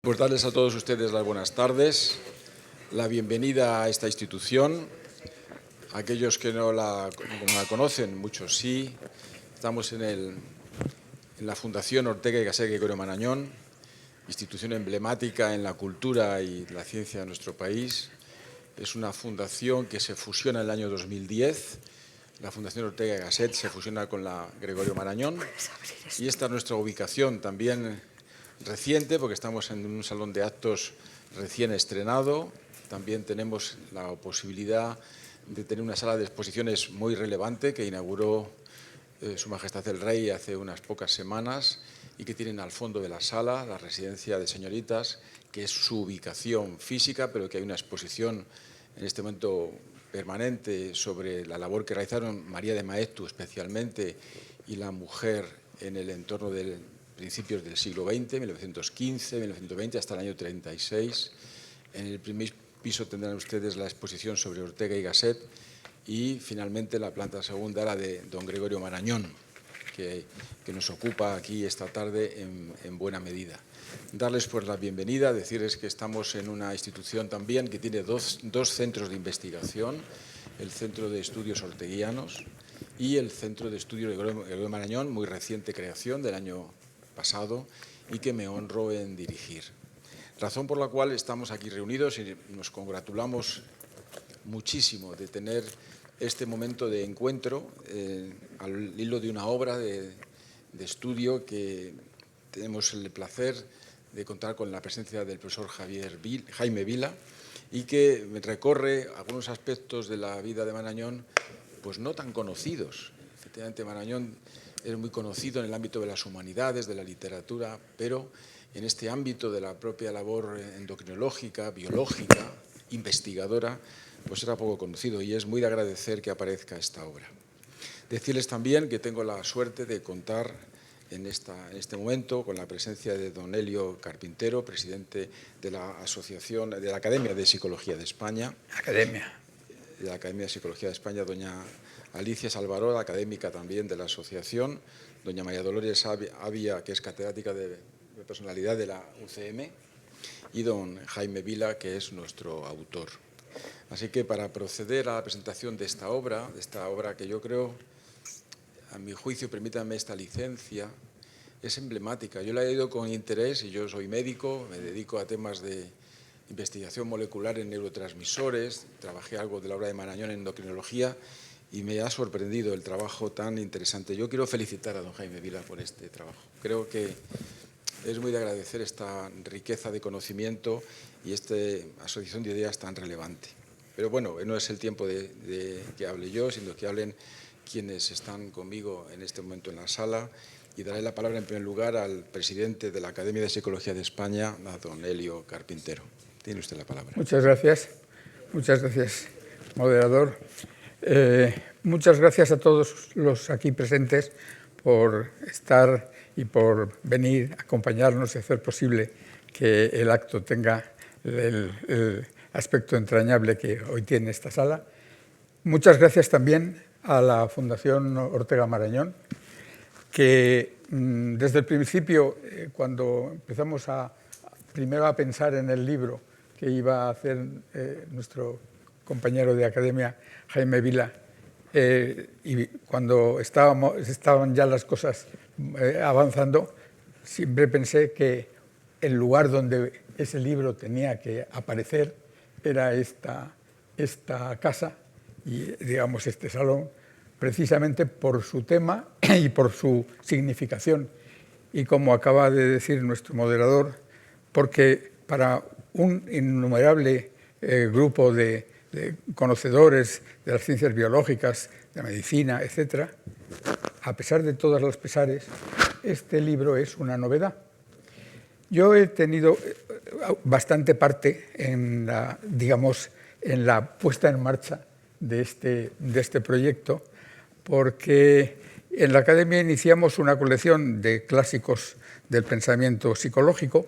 Pues darles a todos ustedes las buenas tardes, la bienvenida a esta institución. Aquellos que no la conocen, muchos sí. Estamos en la Fundación Ortega y Gasset Gregorio Marañón, institución emblemática en la cultura y la ciencia de nuestro país. Es una fundación que se fusiona en el año 2010. La Fundación Ortega y Gasset se fusiona con la Gregorio Marañón. Y esta es nuestra ubicación también reciente, porque estamos en un salón de actos recién estrenado. También tenemos la posibilidad de tener una sala de exposiciones muy relevante que inauguró Su Majestad el Rey hace unas pocas semanas y que tienen al fondo de la sala la residencia de señoritas, que es su ubicación física, pero que hay una exposición en este momento permanente sobre la labor que realizaron María de Maeztu especialmente y la mujer en el entorno de principios del siglo XX, 1915, 1920, hasta el año 36. En el primer piso tendrán ustedes la exposición sobre Ortega y Gasset y finalmente la planta segunda, la de don Gregorio Marañón, que nos ocupa aquí esta tarde en buena medida. Darles pues la bienvenida, decirles que estamos en una institución también que tiene dos centros de investigación, el Centro de Estudios Orteguianos y el Centro de Estudios de Gregorio Marañón, muy reciente creación del año pasado y que me honro en dirigir. Razón por la cual estamos aquí reunidos y nos congratulamos muchísimo de tener este momento de encuentro al hilo de una obra de estudio que tenemos el placer de contar con la presencia del profesor Jaime Vila y que recorre algunos aspectos de la vida de Marañón pues no tan conocidos. Efectivamente, Marañón es muy conocido en el ámbito de las humanidades, de la literatura, pero en este ámbito de la propia labor endocrinológica, biológica, investigadora, pues era poco conocido y es muy de agradecer que aparezca esta obra. Decirles también que tengo la suerte de contar en este momento con la presencia de don Helio Carpintero, presidente de la Asociación, de la Academia de Psicología de España. De la Academia de Psicología de España, doña Alicia Salvaró, académica también de la asociación, doña María Dolores Avia, que es catedrática de personalidad de la UCM, y don Jaime Vila, que es nuestro autor. Así que para proceder a la presentación de esta obra que yo creo, a mi juicio, permítanme esta licencia, es emblemática. Yo la he leído con interés y yo soy médico, me dedico a temas de investigación molecular en neurotransmisores, trabajé algo de la obra de Marañón en endocrinología y me ha sorprendido el trabajo tan interesante. Yo quiero felicitar a don Jaime Vila por este trabajo. Creo que es muy de agradecer esta riqueza de conocimiento y esta asociación de ideas tan relevante. Pero bueno, no es el tiempo de que hable yo, sino que hablen quienes están conmigo en este momento en la sala, y daré la palabra en primer lugar al presidente de la Academia de Psicología de España, a don Helio Carpintero. Tiene usted la palabra. Muchas gracias, moderador. Muchas gracias a todos los aquí presentes por estar y por venir a acompañarnos y hacer posible que el acto tenga el aspecto entrañable que hoy tiene esta sala. Muchas gracias también a la Fundación Ortega Marañón, que desde el principio, cuando empezamos primero a pensar en el libro que iba a hacer nuestro compañero de academia, Jaime Vila, y cuando estaban ya las cosas avanzando, siempre pensé que el lugar donde ese libro tenía que aparecer era esta casa y, digamos, este salón, precisamente por su tema y por su significación. Y como acaba de decir nuestro moderador, porque para un innumerable grupo de conocedores de las ciencias biológicas, de la medicina, etc., a pesar de todos los pesares, este libro es una novedad. Yo he tenido bastante parte en la puesta en marcha de este proyecto, porque en la Academia iniciamos una colección de clásicos del pensamiento psicológico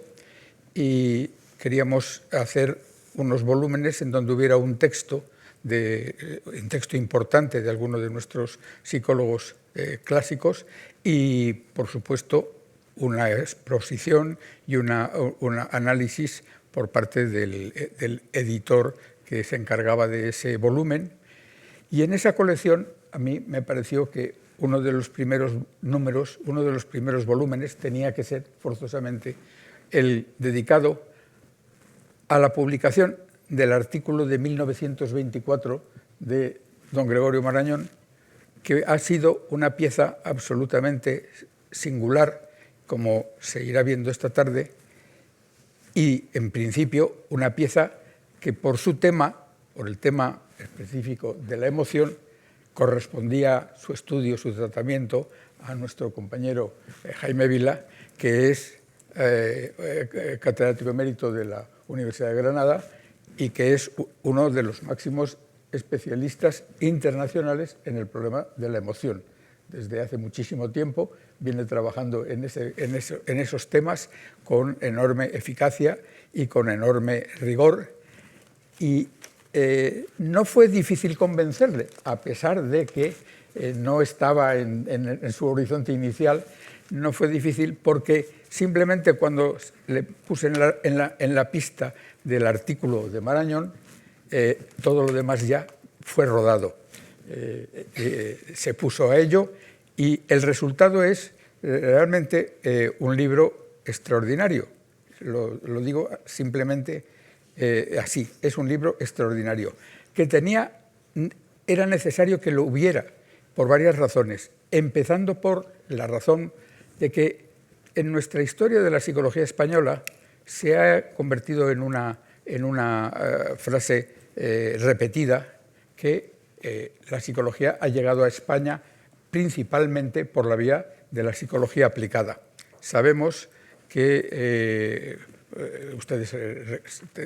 y queríamos hacer unos volúmenes en donde hubiera un texto importante de alguno de nuestros psicólogos clásicos y, por supuesto, una exposición y un análisis por parte del editor que se encargaba de ese volumen. Y en esa colección a mí me pareció que uno de los primeros números, uno de los primeros volúmenes tenía que ser forzosamente el dedicado a la publicación del artículo de 1924 de don Gregorio Marañón, que ha sido una pieza absolutamente singular, como se irá viendo esta tarde, y en principio una pieza que por su tema, por el tema específico de la emoción, correspondía su estudio, su tratamiento a nuestro compañero Jaime Vila, que es catedrático emérito de la Universidad de Granada y que es uno de los máximos especialistas internacionales en el problema de la emoción. Desde hace muchísimo tiempo viene trabajando en esos temas con enorme eficacia y con enorme rigor. Y no fue difícil convencerle, a pesar de que no estaba en su horizonte inicial. No fue difícil porque simplemente cuando le puse en la pista del artículo de Marañón, todo lo demás ya fue rodado. Se puso a ello y el resultado es realmente un libro extraordinario. Lo digo simplemente así, es un libro extraordinario, que era necesario que lo hubiera por varias razones, empezando por la razón de que en nuestra historia de la psicología española se ha convertido en una frase repetida que la psicología ha llegado a España principalmente por la vía de la psicología aplicada. Sabemos que ustedes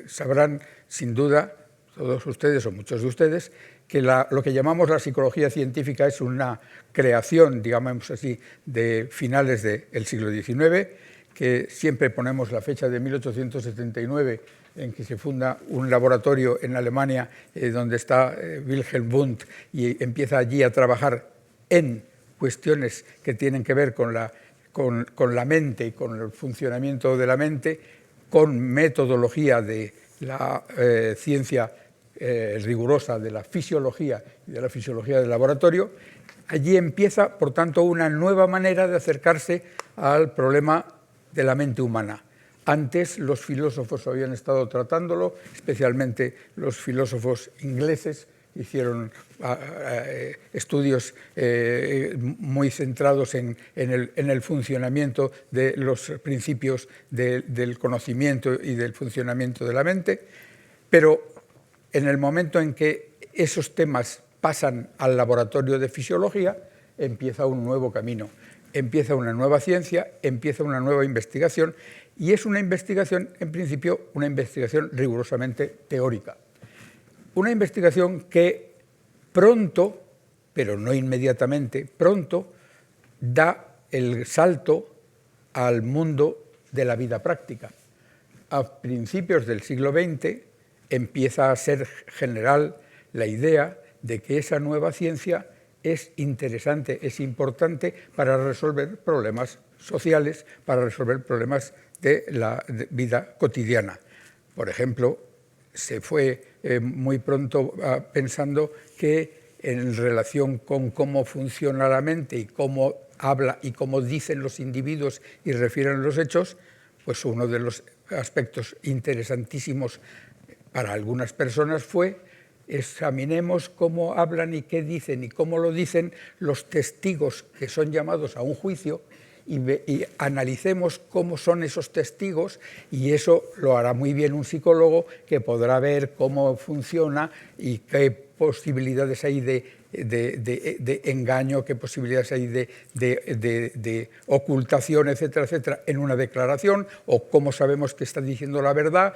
sabrán, sin duda, todos ustedes o muchos de ustedes, que lo que llamamos la psicología científica es una creación, digamos así, de finales del siglo XIX, que siempre ponemos la fecha de 1879 en que se funda un laboratorio en Alemania donde está Wilhelm Wundt y empieza allí a trabajar en cuestiones que tienen que ver con la mente y con el funcionamiento de la mente, con metodología de la ciencia rigurosa de la fisiología y de la fisiología del laboratorio. Allí empieza, por tanto, una nueva manera de acercarse al problema de la mente humana. Antes los filósofos habían estado tratándolo, especialmente los filósofos ingleses hicieron estudios muy centrados en el funcionamiento de los principios del conocimiento y del funcionamiento de la mente, pero en el momento en que esos temas pasan al laboratorio de fisiología, empieza un nuevo camino, empieza una nueva ciencia, empieza una nueva investigación, y es una investigación, en principio, una investigación rigurosamente teórica. Una investigación que pronto, pero no inmediatamente, pronto da el salto al mundo de la vida práctica. A principios del siglo XX empieza a ser general la idea de que esa nueva ciencia es interesante, es importante para resolver problemas sociales, para resolver problemas de la vida cotidiana. Por ejemplo, se fue muy pronto pensando que en relación con cómo funciona la mente y cómo habla y cómo dicen los individuos y refieren los hechos, pues uno de los aspectos interesantísimos para algunas personas fue examinemos cómo hablan y qué dicen y cómo lo dicen los testigos que son llamados a un juicio y analicemos cómo son esos testigos, y eso lo hará muy bien un psicólogo que podrá ver cómo funciona y qué posibilidades hay de engaño, qué posibilidades hay de ocultación, etcétera, etcétera, en una declaración, o cómo sabemos que está diciendo la verdad.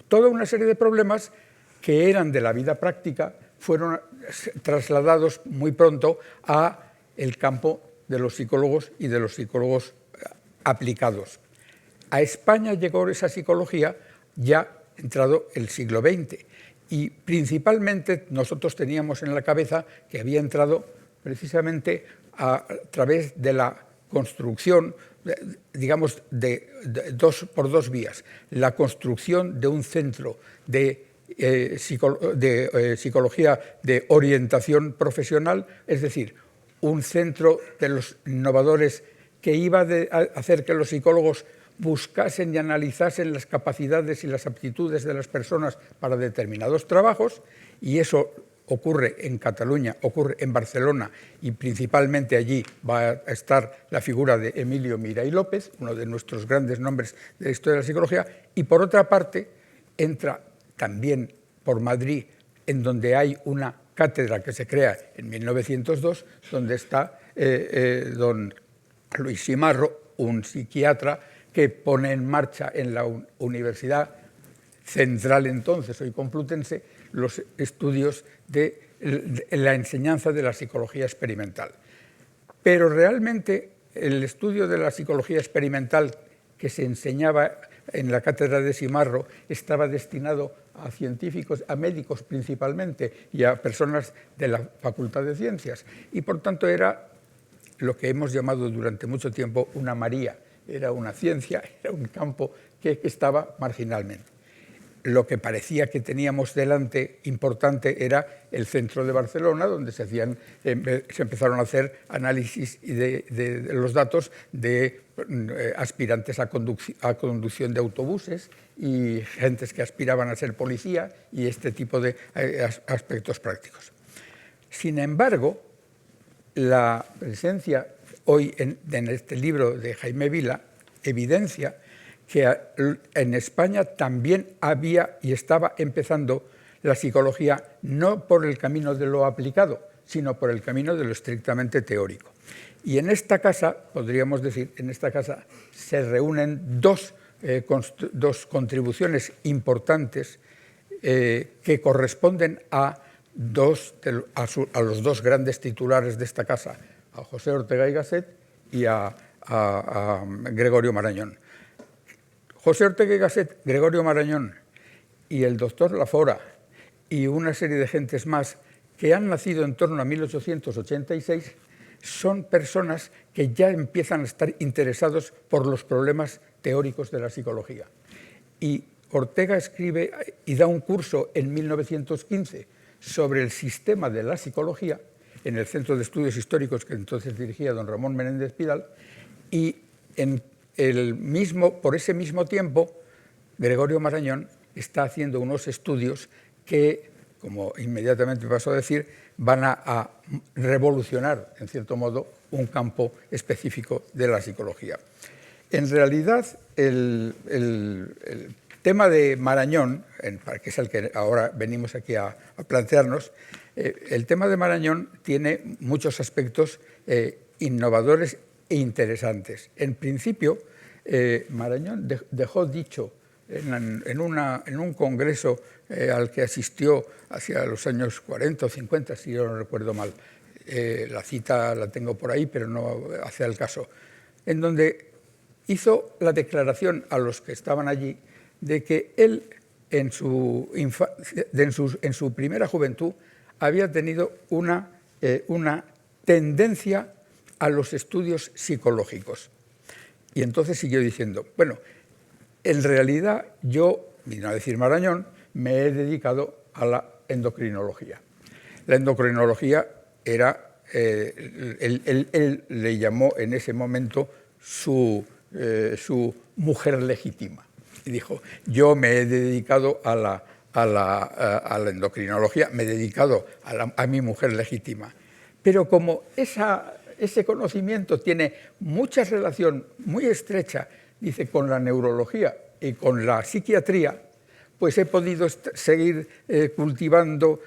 Toda una serie de problemas que eran de la vida práctica fueron trasladados muy pronto a el campo de los psicólogos y de los psicólogos aplicados. A España llegó esa psicología ya entrado el siglo XX y principalmente nosotros teníamos en la cabeza que había entrado precisamente a través de la construcción digamos, por dos vías. La construcción de un centro de psicología de orientación profesional, es decir, un centro de los innovadores que iba a hacer que los psicólogos buscasen y analizasen las capacidades y las aptitudes de las personas para determinados trabajos, y eso ocurre en Cataluña, ocurre en Barcelona, y principalmente allí va a estar la figura de Emilio Miray López, uno de nuestros grandes nombres de la historia de la psicología, y por otra parte entra también por Madrid, en donde hay una cátedra que se crea en 1902, donde está don Luis Simarro, un psiquiatra que pone en marcha en la Universidad Central entonces, hoy Complutense, los estudios de la enseñanza de la psicología experimental. Pero realmente el estudio de la psicología experimental que se enseñaba en la cátedra de Simarro estaba destinado a científicos, a médicos principalmente, y a personas de la Facultad de Ciencias. Y por tanto era lo que hemos llamado durante mucho tiempo una María. Era una ciencia, era un campo que estaba marginalmente. Lo que parecía que teníamos delante importante era el centro de Barcelona, donde se empezaron a hacer análisis de los datos de aspirantes a conducción de autobuses y gentes que aspiraban a ser policía y este tipo de aspectos prácticos. Sin embargo, la presencia hoy en este libro de Jaime Vila evidencia que en España también había y estaba empezando la psicología no por el camino de lo aplicado, sino por el camino de lo estrictamente teórico. Y en esta casa, podríamos decir, en esta casa se reúnen dos contribuciones importantes que corresponden a los dos grandes titulares de esta casa, a José Ortega y Gasset y a Gregorio Marañón. José Ortega y Gasset, Gregorio Marañón y el doctor Lafora y una serie de gentes más que han nacido en torno a 1886 son personas que ya empiezan a estar interesados por los problemas teóricos de la psicología. Y Ortega escribe y da un curso en 1915 sobre el sistema de la psicología en el Centro de Estudios Históricos que entonces dirigía don Ramón Menéndez Pidal, y por ese mismo tiempo Gregorio Marañón está haciendo unos estudios que, como inmediatamente paso a decir, van a revolucionar, en cierto modo, un campo específico de la psicología. En realidad, el tema de Marañón, que es el que ahora venimos aquí a plantearnos, el tema de Marañón tiene muchos aspectos innovadores e interesantes. En principio, Marañón dejó dicho en un congreso al que asistió hacia los años 40 o 50, si yo no recuerdo mal, la cita la tengo por ahí, pero no hace al caso, en donde hizo la declaración a los que estaban allí de que él en su primera juventud había tenido una tendencia a los estudios psicológicos. Y entonces siguió diciendo, bueno, en realidad yo, vino a decir Marañón, me he dedicado a la endocrinología. La endocrinología era, él le llamó en ese momento su mujer legítima. Y dijo, yo me he dedicado a la endocrinología, me he dedicado a mi mujer legítima. Pero como ese conocimiento tiene mucha relación muy estrecha, dice, con la neurología y con la psiquiatría, pues he podido seguir cultivando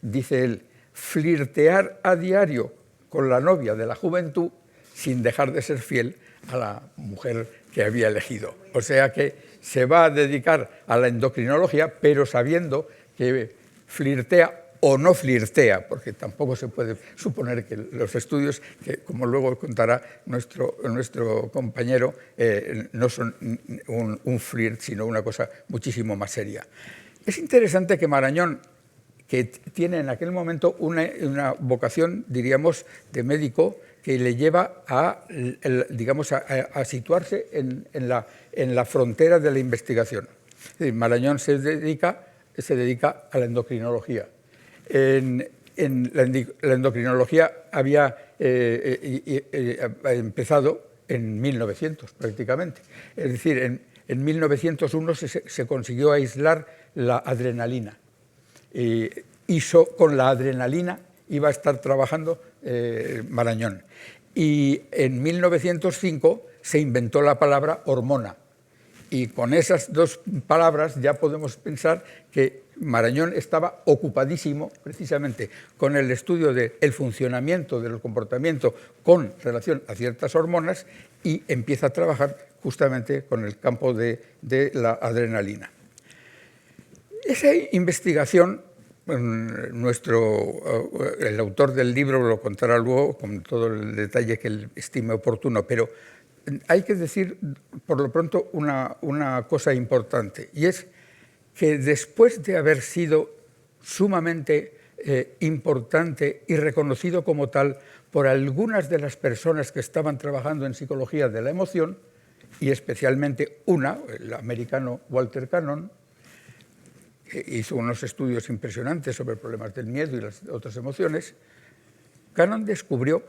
dice él, flirtear a diario con la novia de la juventud sin dejar de ser fiel a la mujer que había elegido. O sea que se va a dedicar a la endocrinología, pero sabiendo que flirtea o no flirtea, porque tampoco se puede suponer que los estudios, que como luego contará nuestro compañero, no son un flirt, sino una cosa muchísimo más seria. Es interesante que Marañón, que tiene en aquel momento una vocación, diríamos, de médico que le lleva a, digamos, a situarse en la frontera de la investigación. Es decir, Marañón se dedica a la endocrinología. En la endocrinología había empezado en 1900 prácticamente. Es decir, en 1901 se consiguió aislar la adrenalina. Y con la adrenalina iba a estar trabajando Marañón. Y en 1905 se inventó la palabra hormona. Y con esas dos palabras ya podemos pensar que Marañón estaba ocupadísimo precisamente con el estudio del funcionamiento del comportamiento con relación a ciertas hormonas y empieza a trabajar justamente con el campo de la adrenalina. Esa investigación, el autor del libro lo contará luego con todo el detalle que él estime oportuno, pero hay que decir por lo pronto una cosa importante, y es que después de haber sido sumamente importante y reconocido como tal por algunas de las personas que estaban trabajando en psicología de la emoción, y especialmente el americano Walter Cannon, que hizo unos estudios impresionantes sobre problemas del miedo y las otras emociones, Cannon descubrió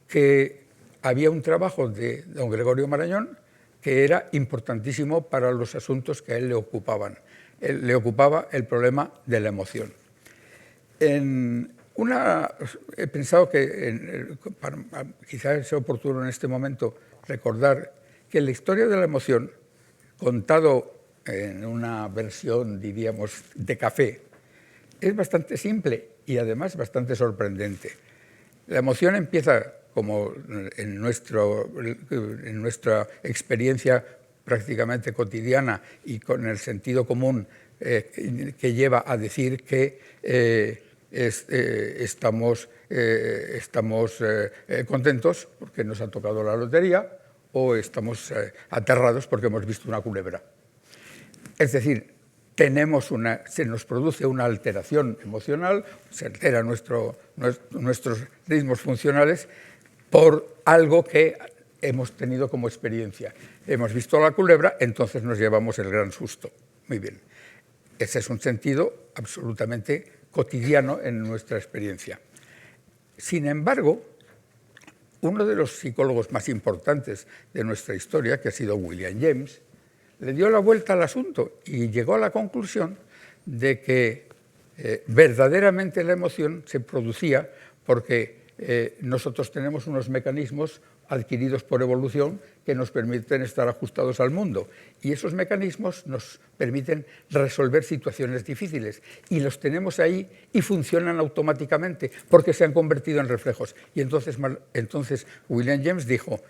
que había un trabajo de don Gregorio Marañón que era importantísimo para los asuntos que a él le ocupaban. Le ocupaba el problema de la emoción. He pensado que quizás sea oportuno en este momento recordar que la historia de la emoción, contado en una versión, diríamos, de café, es bastante simple y además bastante sorprendente. La emoción empieza, como en nuestra experiencia prácticamente cotidiana y con el sentido común que lleva a decir que estamos contentos porque nos ha tocado la lotería o estamos aterrados porque hemos visto una culebra. Es decir, se nos produce una alteración emocional, se alteran nuestros ritmos funcionales por algo que hemos tenido como experiencia. Hemos visto la culebra, entonces nos llevamos el gran susto. Muy bien. Ese es un sentido absolutamente cotidiano en nuestra experiencia. Sin embargo, uno de los psicólogos más importantes de nuestra historia, que ha sido William James, le dio la vuelta al asunto y llegó a la conclusión de que verdaderamente la emoción se producía porque nosotros tenemos unos mecanismos adquiridos por evolución que nos permiten estar ajustados al mundo, y esos mecanismos nos permiten resolver situaciones difíciles y los tenemos ahí y funcionan automáticamente porque se han convertido en reflejos. Y entonces William James dijo: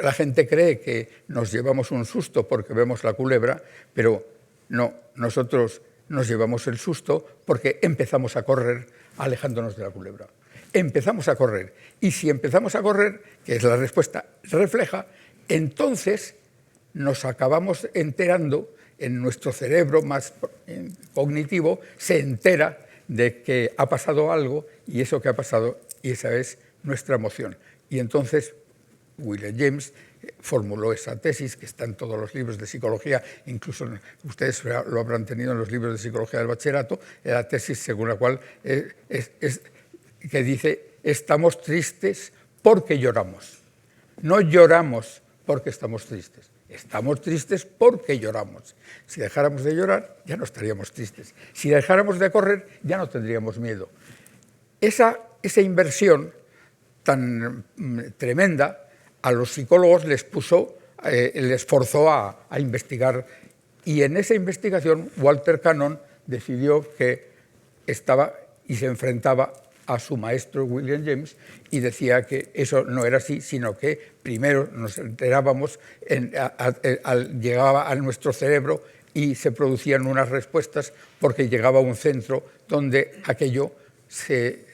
la gente cree que nos llevamos un susto porque vemos la culebra, pero no, nosotros nos llevamos el susto porque empezamos a correr alejándonos de la culebra. Empezamos a correr, y si empezamos a correr, que es la respuesta refleja, entonces nos acabamos enterando, en nuestro cerebro más cognitivo, se entera de que ha pasado algo, y eso que ha pasado, y esa es nuestra emoción. Y entonces William James formuló esa tesis que está en todos los libros de psicología, incluso ustedes lo habrán tenido en los libros de psicología del bachillerato, la tesis según la cual que dice: estamos tristes porque lloramos. No lloramos porque estamos tristes. Estamos tristes porque lloramos. Si dejáramos de llorar, ya no estaríamos tristes. Si dejáramos de correr, ya no tendríamos miedo. Esa inversión tan tremenda a los psicólogos les forzó a investigar, y en esa investigación Walter Cannon decidió que estaba y se enfrentaba a su maestro William James y decía que eso no era así, sino que primero nos enterábamos, llegaba a nuestro cerebro y se producían unas respuestas porque llegaba a un centro donde aquello se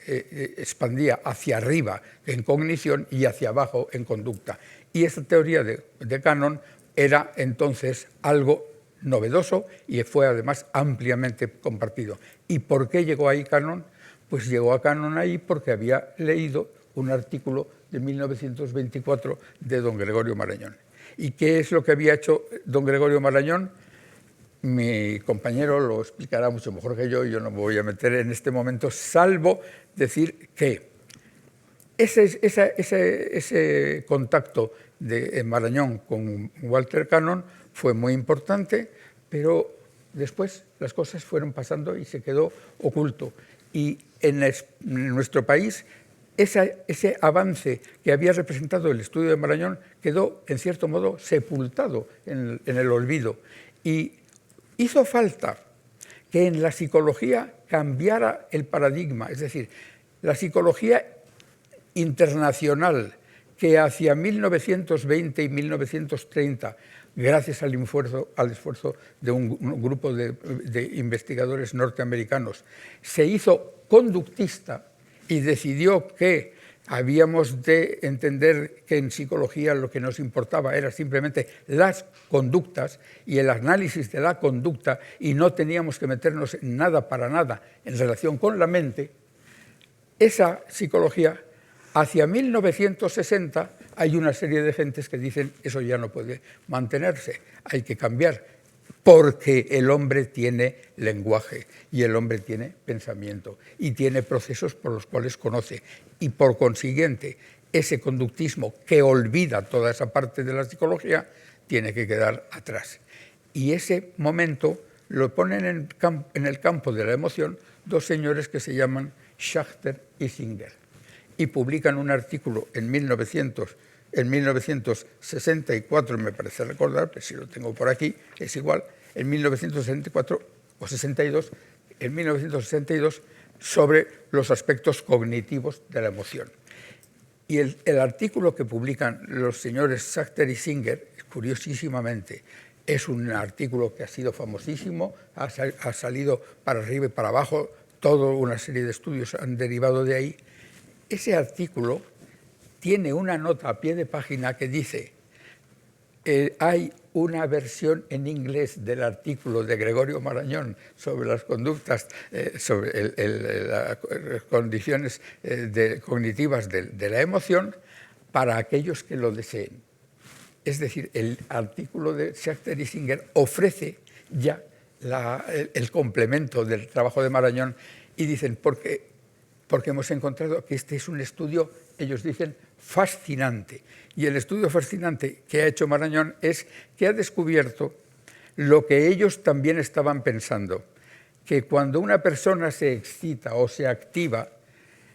expandía hacia arriba en cognición y hacia abajo en conducta. Y esa teoría de Cannon era entonces algo novedoso y fue además ampliamente compartido. ¿Y por qué llegó ahí Cannon? Pues llegó a Cannon ahí porque había leído un artículo de 1924 de don Gregorio Marañón. ¿Y qué es lo que había hecho don Gregorio Marañón? Mi compañero lo explicará mucho mejor que yo no me voy a meter en este momento, salvo decir que ese contacto de Marañón con Walter Cannon fue muy importante, pero después las cosas fueron pasando y se quedó oculto. Y en nuestro país ese avance que había representado el estudio de Marañón quedó, en cierto modo, sepultado en el olvido. Y hizo falta que en la psicología cambiara el paradigma, es decir, la psicología internacional que hacia 1920 y 1930, gracias al esfuerzo de un grupo de investigadores norteamericanos, se hizo conductista y decidió que habíamos de entender que en psicología lo que nos importaba era simplemente las conductas y el análisis de la conducta y no teníamos que meternos en nada para nada en relación con la mente. Esa psicología, hacia 1960, hay una serie de gentes que dicen eso ya no puede mantenerse, hay que cambiar, porque el hombre tiene lenguaje y el hombre tiene pensamiento y tiene procesos por los cuales conoce. Y por consiguiente, ese conductismo que olvida toda esa parte de la psicología tiene que quedar atrás. Y ese momento lo ponen en el campo de la emoción dos señores que se llaman Schachter y Singer. Y publican un artículo en 1964, me parece recordar, pero si lo tengo por aquí, es igual, en 1964 o 62, en 1962, sobre los aspectos cognitivos de la emoción. Y el artículo que publican los señores Schachter y Singer, curiosísimamente, es un artículo que ha sido famosísimo, ha salido para arriba y para abajo, toda una serie de estudios han derivado de ahí. Ese artículo tiene una nota a pie de página que dice hay una versión en inglés del artículo de Gregorio Marañón sobre las conductas, sobre las condiciones cognitivas de la emoción para aquellos que lo deseen. Es decir, el artículo de Schachter y Singer ofrece ya el complemento del trabajo de Marañón y dicen, porque hemos encontrado que este es un estudio, ellos dicen, fascinante. Y el estudio fascinante que ha hecho Marañón es que ha descubierto lo que ellos también estaban pensando, que cuando una persona se excita o se activa,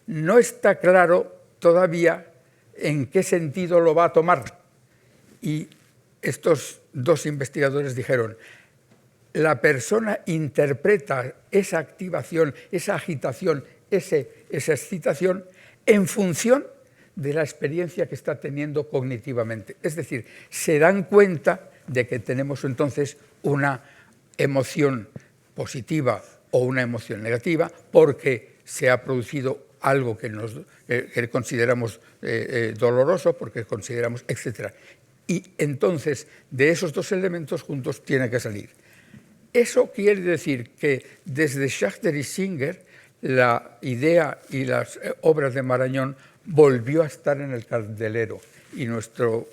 no está claro todavía en qué sentido lo va a tomar. Y estos dos investigadores dijeron, la persona interpreta esa activación, esa agitación, esa excitación en función de la experiencia que está teniendo cognitivamente. Es decir, se dan cuenta de que tenemos entonces una emoción positiva o una emoción negativa porque se ha producido algo que consideramos doloroso, porque consideramos, etc. Y entonces, de esos dos elementos juntos tiene que salir. Eso quiere decir que desde Schachter y Singer la idea y las obras de Marañón volvió a estar en el candelero y nuestro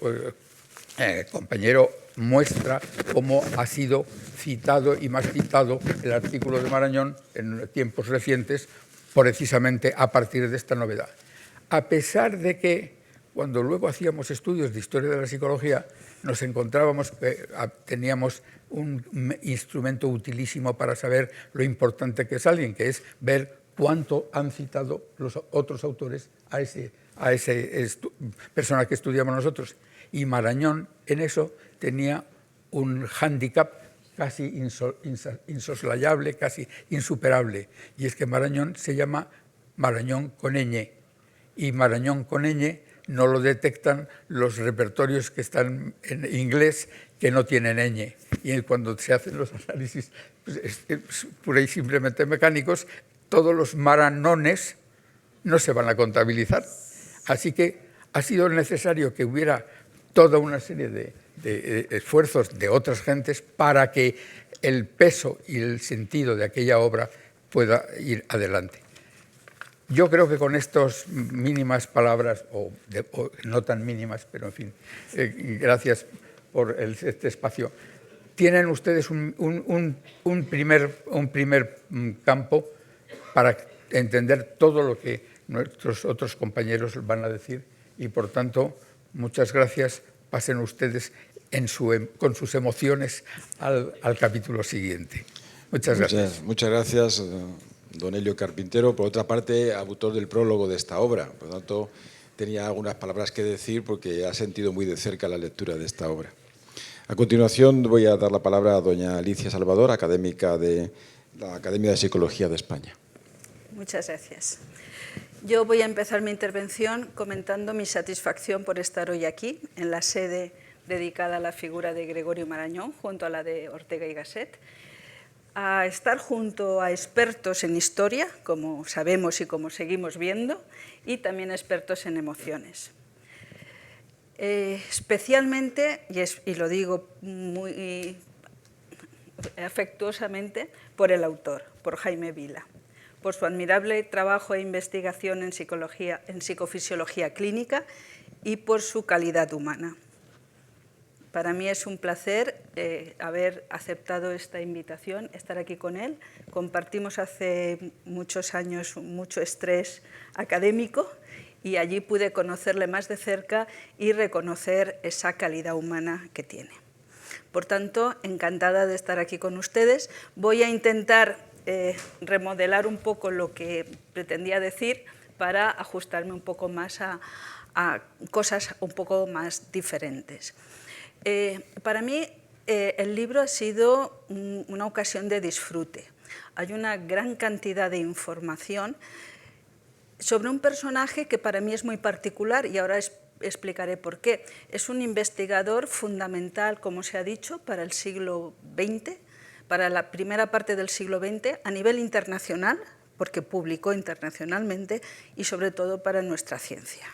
compañero muestra cómo ha sido citado y más citado el artículo de Marañón en tiempos recientes precisamente a partir de esta novedad. A pesar de que cuando luego hacíamos estudios de historia de la psicología nos encontrábamos que teníamos un instrumento utilísimo para saber lo importante que es alguien, que es ver cuánto han citado los otros autores a ese persona que estudiamos nosotros. Y Marañón en eso tenía un hándicap casi insoslayable, casi insuperable, y es que Marañón se llama Marañón con ñ, y Marañón con ñ no lo detectan los repertorios que están en inglés que no tienen ñ. Y cuando se hacen los análisis pura y simplemente mecánicos, todos los maranones no se van a contabilizar. Así que ha sido necesario que hubiera toda una serie de esfuerzos de otras gentes para que el peso y el sentido de aquella obra pueda ir adelante. Yo creo que con estas mínimas palabras, o no tan mínimas, pero en fin, gracias por este espacio, tienen ustedes un primer campo para entender todo lo que nuestros otros compañeros van a decir y, por tanto, muchas gracias. Pasen ustedes con sus emociones al capítulo siguiente. Muchas gracias. Muchas gracias, don Elio Carpintero. Por otra parte, autor del prólogo de esta obra. Por lo tanto, tenía algunas palabras que decir porque ha sentido muy de cerca la lectura de esta obra. A continuación voy a dar la palabra a doña Alicia Salvador, académica de la Academia de Psicología de España. Muchas gracias. Yo voy a empezar mi intervención comentando mi satisfacción por estar hoy aquí, en la sede dedicada a la figura de Gregorio Marañón, junto a la de Ortega y Gasset, a estar junto a expertos en historia, como sabemos y como seguimos viendo, y también expertos en emociones. Especialmente, y lo digo muy afectuosamente, por el autor, por Jaime Vila, por su admirable trabajo e investigación en psicofisiología clínica y por su calidad humana. Para mí es un placer haber aceptado esta invitación, estar aquí con él. Compartimos hace muchos años mucho estrés académico y allí pude conocerle más de cerca y reconocer esa calidad humana que tiene. Por tanto, encantada de estar aquí con ustedes. Voy a intentar remodelar un poco lo que pretendía decir para ajustarme un poco más a cosas un poco más diferentes. Para mí el libro ha sido una ocasión de disfrute. Hay una gran cantidad de información sobre un personaje que para mí es muy particular y ahora explicaré por qué. Es un investigador fundamental, como se ha dicho, para el siglo XX, para la primera parte del siglo XX, a nivel internacional, porque publicó internacionalmente, y sobre todo para nuestra ciencia,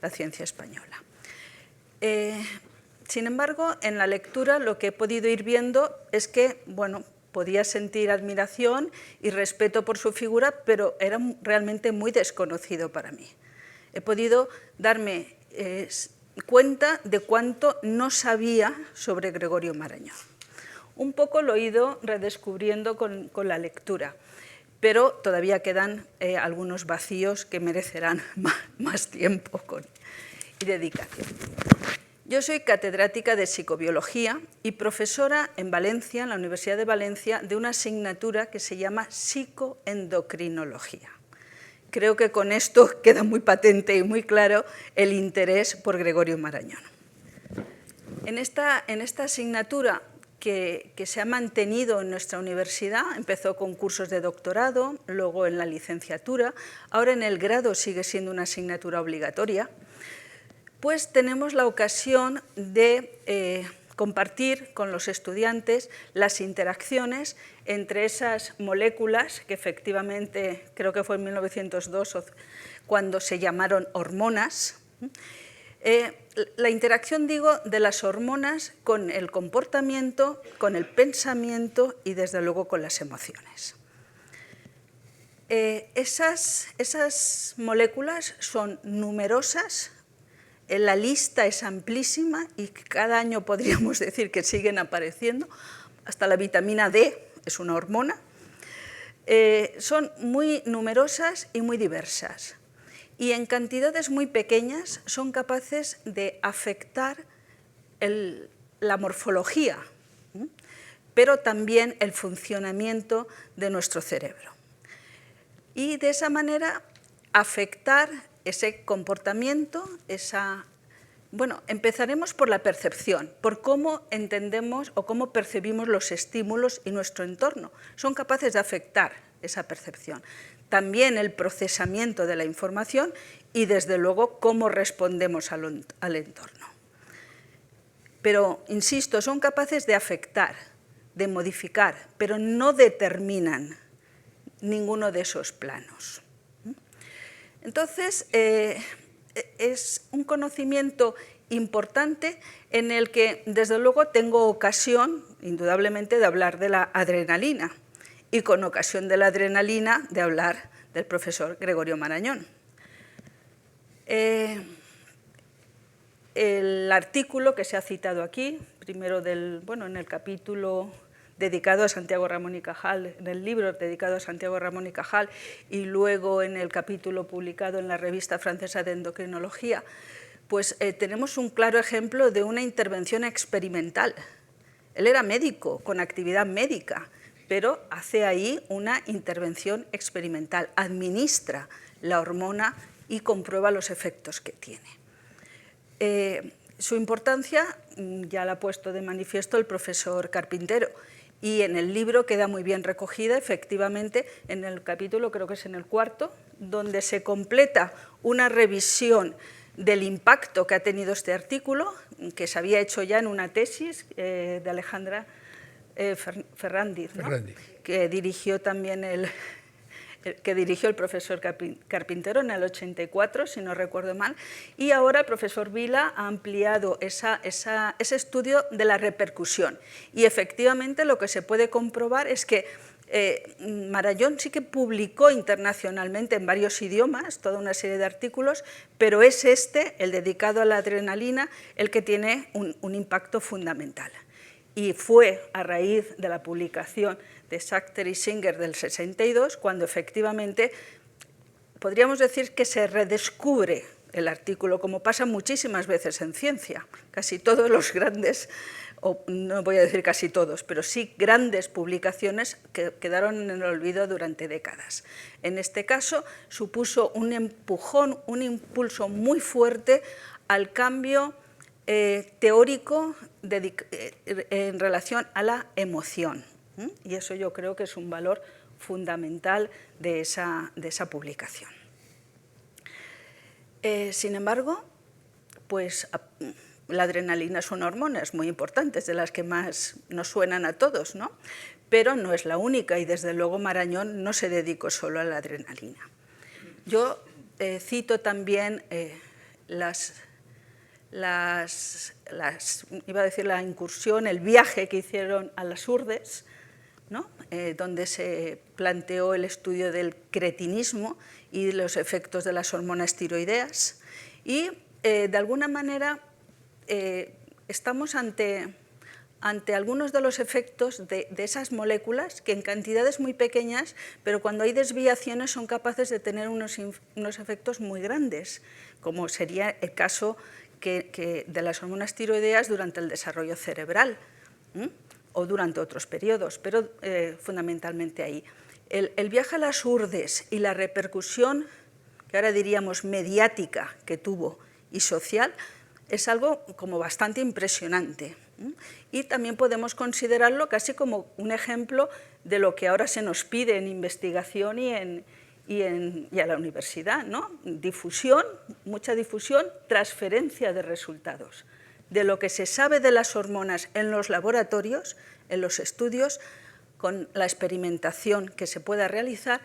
la ciencia española. Sin embargo, en la lectura lo que he podido ir viendo es que, bueno, podía sentir admiración y respeto por su figura, pero era realmente muy desconocido para mí. He podido darme cuenta de cuánto no sabía sobre Gregorio Marañón. Un poco lo he ido redescubriendo con la lectura, pero todavía quedan algunos vacíos que merecerán más tiempo y dedicación. Yo soy catedrática de psicobiología y profesora en Valencia, en la Universidad de Valencia, de una asignatura que se llama psicoendocrinología. Creo que con esto queda muy patente y muy claro el interés por Gregorio Marañón. En esta asignatura que se ha mantenido en nuestra universidad, empezó con cursos de doctorado, luego en la licenciatura, ahora en el grado sigue siendo una asignatura obligatoria, pues tenemos la ocasión de compartir con los estudiantes las interacciones entre esas moléculas, que efectivamente creo que fue en 1902 cuando se llamaron hormonas, la interacción, digo, de las hormonas con el comportamiento, con el pensamiento y, desde luego, con las emociones. Esas moléculas son numerosas, la lista es amplísima y cada año podríamos decir que siguen apareciendo, hasta la vitamina D es una hormona. Son muy numerosas y muy diversas. Y en cantidades muy pequeñas son capaces de afectar la morfología, pero también el funcionamiento de nuestro cerebro. Y de esa manera afectar ese comportamiento, bueno, empezaremos por la percepción, por cómo entendemos o cómo percibimos los estímulos y nuestro entorno. Son capaces de afectar esa percepción. También el procesamiento de la información y, desde luego, cómo respondemos al entorno. Pero, insisto, son capaces de afectar, de modificar, pero no determinan ninguno de esos planos. Entonces, es un conocimiento importante en el que, desde luego, tengo ocasión, indudablemente, de hablar de la adrenalina y con ocasión de la adrenalina de hablar del profesor Gregorio Marañón. El artículo que se ha citado aquí, primero en el capítulo dedicado a Santiago Ramón y Cajal, en el libro dedicado a Santiago Ramón y Cajal, y luego en el capítulo publicado en la Revista Francesa de Endocrinología, pues tenemos un claro ejemplo de una intervención experimental. Él era médico, con actividad médica, pero hace ahí una intervención experimental, administra la hormona y comprueba los efectos que tiene. Su importancia ya la ha puesto de manifiesto el profesor Carpintero, y en el libro queda muy bien recogida, efectivamente, en el capítulo, creo que es en el 4, donde se completa una revisión del impacto que ha tenido este artículo, que se había hecho ya en una tesis de Alejandra Ferrandiz, ¿no? Que dirigió también el profesor Carpintero en el 84, si no recuerdo mal, y ahora el profesor Vila ha ampliado ese estudio de la repercusión. Y efectivamente lo que se puede comprobar es que Marañón sí que publicó internacionalmente en varios idiomas toda una serie de artículos, pero es el dedicado a la adrenalina, el que tiene un impacto fundamental. Y fue a raíz de la publicación de Sachter y Singer del 62 cuando efectivamente podríamos decir que se redescubre el artículo, como pasa muchísimas veces en ciencia. Casi todos los grandes, o no voy a decir casi todos, pero sí grandes publicaciones que quedaron en el olvido durante décadas. En este caso supuso un empujón, un impulso muy fuerte al cambio teórico en relación a la emoción. Y eso yo creo que es un valor fundamental de esa publicación. Sin embargo, pues la adrenalina es una hormona, es muy importante, es de las que más nos suenan a todos, ¿no? Pero no es la única, y desde luego Marañón no se dedicó solo a la adrenalina. Yo cito también iba a decir la incursión, el viaje que hicieron a las Urdes, ¿no? Donde se planteó el estudio del cretinismo y de los efectos de las hormonas tiroideas. Y de alguna manera estamos ante algunos de los efectos de esas moléculas que en cantidades muy pequeñas, pero cuando hay desviaciones son capaces de tener unos efectos muy grandes, como sería el caso de las hormonas tiroideas durante el desarrollo cerebral o durante otros periodos, pero fundamentalmente ahí. El viaje a las Urdes y la repercusión, que ahora diríamos mediática, que tuvo y social, es algo como bastante impresionante. Y también podemos considerarlo casi como un ejemplo de lo que ahora se nos pide en investigación y a la universidad, ¿no? Difusión, mucha difusión, transferencia de resultados. De lo que se sabe de las hormonas en los laboratorios, en los estudios, con la experimentación que se pueda realizar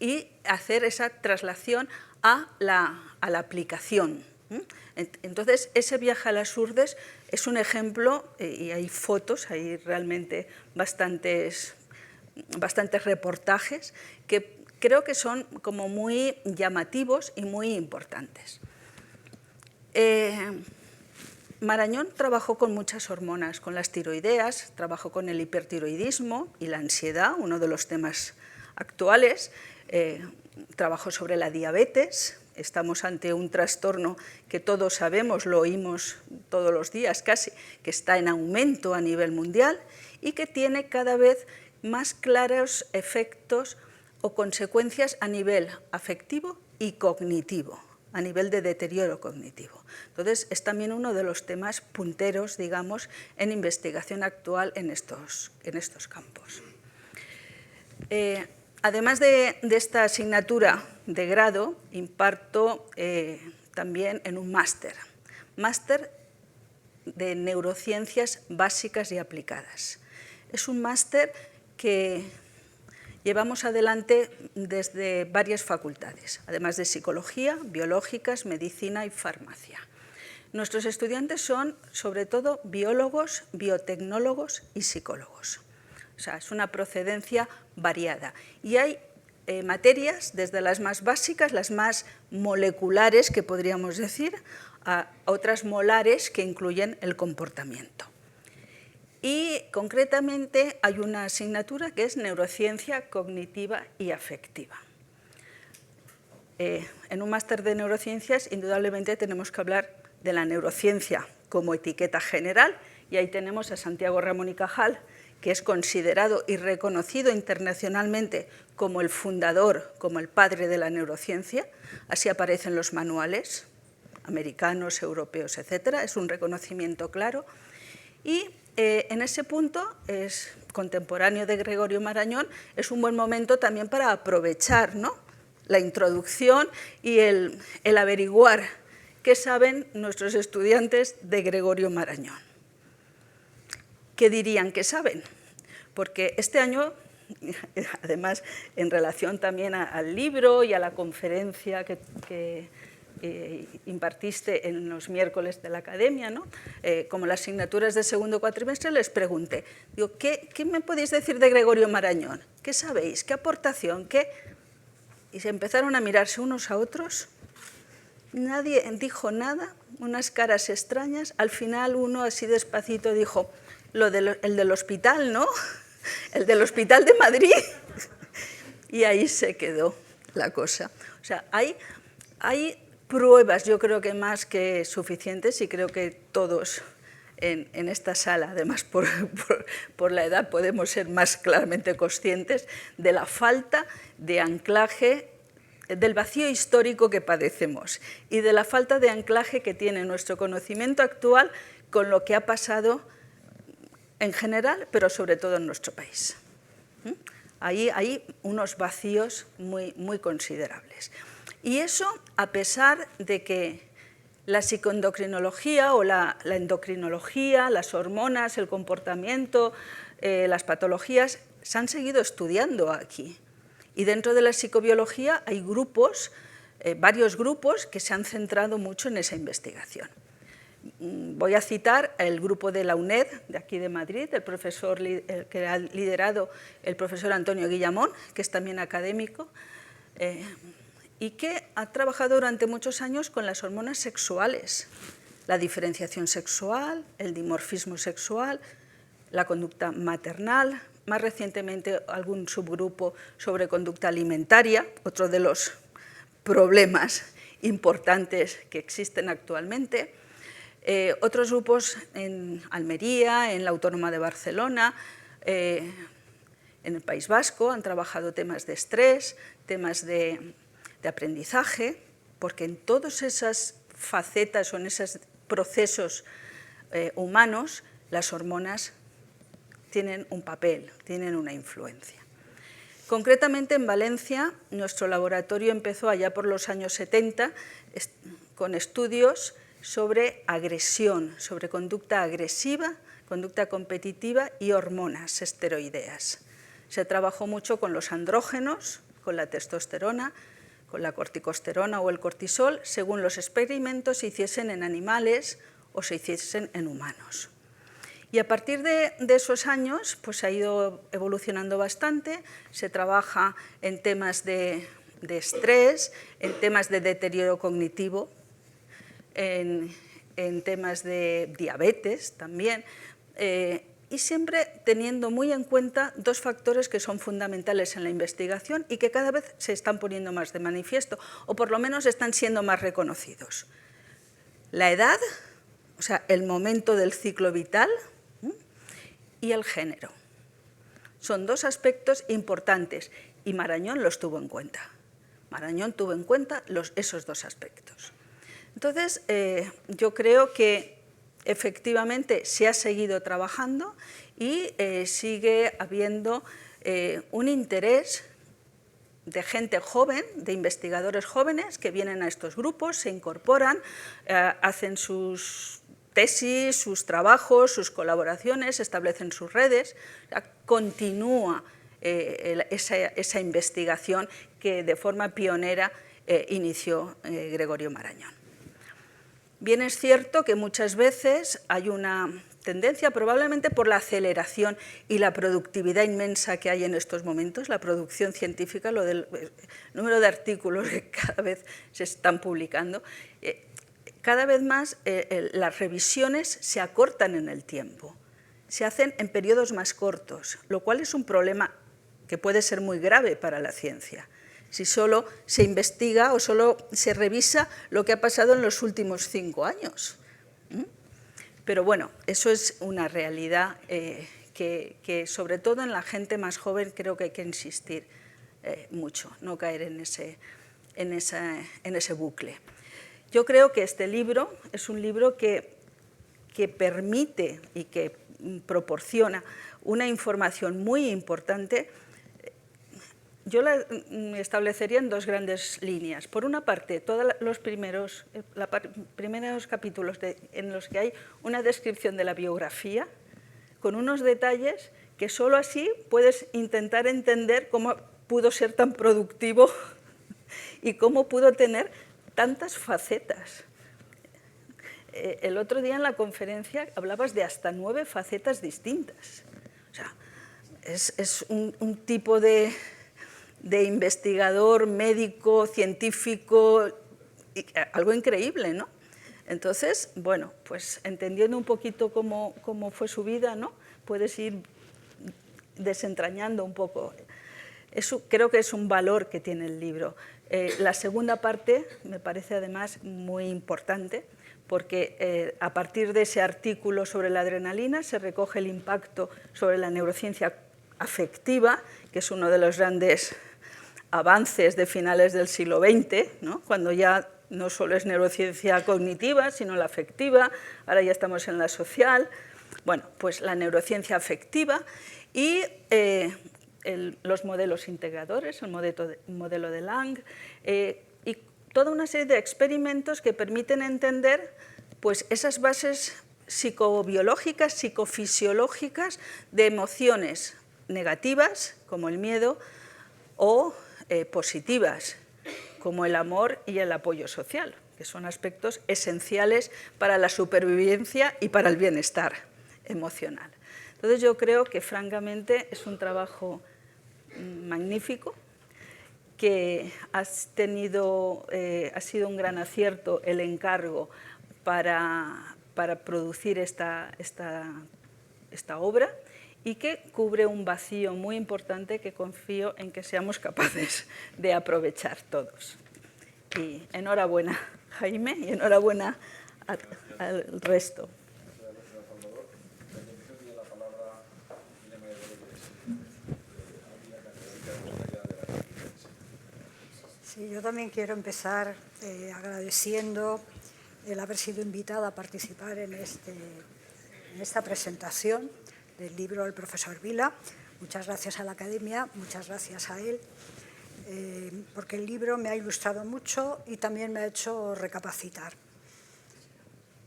y hacer esa traslación a la aplicación. Entonces, ese viaje a las Urdes es un ejemplo, y hay fotos, hay realmente bastantes reportajes que creo que son como muy llamativos y muy importantes. Marañón trabajó con muchas hormonas, con las tiroideas, trabajó con el hipertiroidismo y la ansiedad, uno de los temas actuales, trabajó sobre la diabetes. Estamos ante un trastorno que todos sabemos, lo oímos todos los días casi, que está en aumento a nivel mundial y que tiene cada vez más claros efectos o consecuencias a nivel afectivo y cognitivo, a nivel de deterioro cognitivo. Entonces, es también uno de los temas punteros, digamos, en investigación actual en estos campos. Además de esta asignatura de grado, imparto también en un máster de neurociencias básicas y aplicadas. Es un máster que llevamos adelante desde varias facultades, además de psicología, biológicas, medicina y farmacia. Nuestros estudiantes son, sobre todo, biólogos, biotecnólogos y psicólogos. O sea, es una procedencia variada. Y hay materias, desde las más básicas, las más moleculares, que podríamos decir, a otras molares que incluyen el comportamiento. Y, concretamente, hay una asignatura que es neurociencia cognitiva y afectiva. En un máster de neurociencias, indudablemente, tenemos que hablar de la neurociencia como etiqueta general, y ahí tenemos a Santiago Ramón y Cajal, que es considerado y reconocido internacionalmente como el fundador, como el padre de la neurociencia. Así aparecen los manuales americanos, europeos, etc. Es un reconocimiento claro. Y en ese punto, es contemporáneo de Gregorio Marañón, es un buen momento también para aprovechar, ¿no?, la introducción y el averiguar qué saben nuestros estudiantes de Gregorio Marañón. ¿Qué dirían que saben? Porque este año, además, en relación también al libro y a la conferencia que impartiste en los miércoles de la academia, ¿no?, como las asignaturas de segundo cuatrimestre, les pregunté, digo, ¿qué me podéis decir de Gregorio Marañón? ¿Qué sabéis? ¿Qué aportación? ¿Qué? Y se empezaron a mirarse unos a otros. Nadie dijo nada, unas caras extrañas. Al final uno así despacito dijo, el del hospital, ¿no? El del Hospital de Madrid. Y ahí se quedó la cosa. O sea, hay pruebas, yo creo que más que suficientes, y creo que todos en esta sala, además por la edad, podemos ser más claramente conscientes de la falta de anclaje, del vacío histórico que padecemos y de la falta de anclaje que tiene nuestro conocimiento actual con lo que ha pasado en general, pero sobre todo en nuestro país. Ahí hay unos vacíos muy considerables. Y eso a pesar de que la psicoendocrinología o la endocrinología, las hormonas, el comportamiento, las patologías, se han seguido estudiando aquí. Y dentro de la psicobiología hay grupos, varios grupos que se han centrado mucho en esa investigación. Voy a citar el grupo de la UNED, de aquí de Madrid, el que ha liderado el profesor Antonio Guillamón, que es también académico, y que ha trabajado durante muchos años con las hormonas sexuales, la diferenciación sexual, el dimorfismo sexual, la conducta maternal, más recientemente algún subgrupo sobre conducta alimentaria, otro de los problemas importantes que existen actualmente, otros grupos en Almería, en la Autónoma de Barcelona, en el País Vasco, han trabajado temas de estrés, temas de aprendizaje, porque en todas esas facetas o en esos procesos humanos, las hormonas tienen un papel, tienen una influencia. Concretamente en Valencia, nuestro laboratorio empezó allá por los años 70 con estudios sobre agresión, sobre conducta agresiva, conducta competitiva y hormonas esteroideas. Se trabajó mucho con los andrógenos, con la testosterona, con la corticosterona o el cortisol, según los experimentos se hiciesen en animales o se hiciesen en humanos. Y a partir de esos años pues ha ido evolucionando bastante, se trabaja en temas de estrés, en temas de deterioro cognitivo, en temas de diabetes también, y siempre teniendo muy en cuenta dos factores que son fundamentales en la investigación y que cada vez se están poniendo más de manifiesto, o por lo menos están siendo más reconocidos. La edad, o sea, el momento del ciclo vital, y el género. Son dos aspectos importantes y Marañón los tuvo en cuenta. Marañón tuvo en cuenta esos dos aspectos. Entonces, yo creo que efectivamente se ha seguido trabajando y sigue habiendo un interés de gente joven, de investigadores jóvenes que vienen a estos grupos, se incorporan, hacen sus tesis, sus trabajos, sus colaboraciones, establecen sus redes, continúa esa investigación que de forma pionera inició Gregorio Marañón. Bien es cierto que muchas veces hay una tendencia, probablemente por la aceleración y la productividad inmensa que hay en estos momentos, la producción científica, lo del número de artículos que cada vez se están publicando, cada vez más las revisiones se acortan en el tiempo, se hacen en periodos más cortos, lo cual es un problema que puede ser muy grave para la ciencia, si solo se investiga o solo se revisa lo que ha pasado en los últimos 5 años. Pero bueno, eso es una realidad que sobre todo en la gente más joven creo que hay que insistir mucho, no caer en ese bucle. Yo creo que este libro es un libro que permite y que proporciona una información muy importante. Yo la establecería en 2 grandes líneas. Por una parte, todos los primeros capítulos en los que hay una descripción de la biografía, con unos detalles que solo así puedes intentar entender cómo pudo ser tan productivo y cómo pudo tener tantas facetas. El otro día en la conferencia hablabas de hasta 9 facetas distintas. O sea, es un tipo de investigador, médico, científico, algo increíble, ¿no? Entonces, bueno, pues entendiendo un poquito cómo fue su vida, ¿no? Puedes ir desentrañando un poco. Eso creo que es un valor que tiene el libro. La segunda parte me parece además muy importante, porque a partir de ese artículo sobre la adrenalina se recoge el impacto sobre la neurociencia afectiva, que es uno de los grandes avances de finales del siglo XX, ¿no? Cuando ya no solo es neurociencia cognitiva, sino la afectiva, ahora ya estamos en la social. Bueno, pues la neurociencia afectiva y los modelos integradores, el modelo de Lang, y toda una serie de experimentos que permiten entender pues, esas bases psicobiológicas, psicofisiológicas de emociones negativas, como el miedo, o positivas, como el amor y el apoyo social, que son aspectos esenciales para la supervivencia y para el bienestar emocional. Entonces yo creo que francamente es un trabajo magnífico, que ha sido un gran acierto el encargo para producir esta obra, y que cubre un vacío muy importante que confío en que seamos capaces de aprovechar todos. Y enhorabuena, Jaime, y enhorabuena al resto. Sí, yo también quiero empezar agradeciendo el haber sido invitada a participar en esta presentación del libro del profesor Vila. Muchas gracias a la Academia, muchas gracias a él, porque el libro me ha ilustrado mucho y también me ha hecho recapacitar.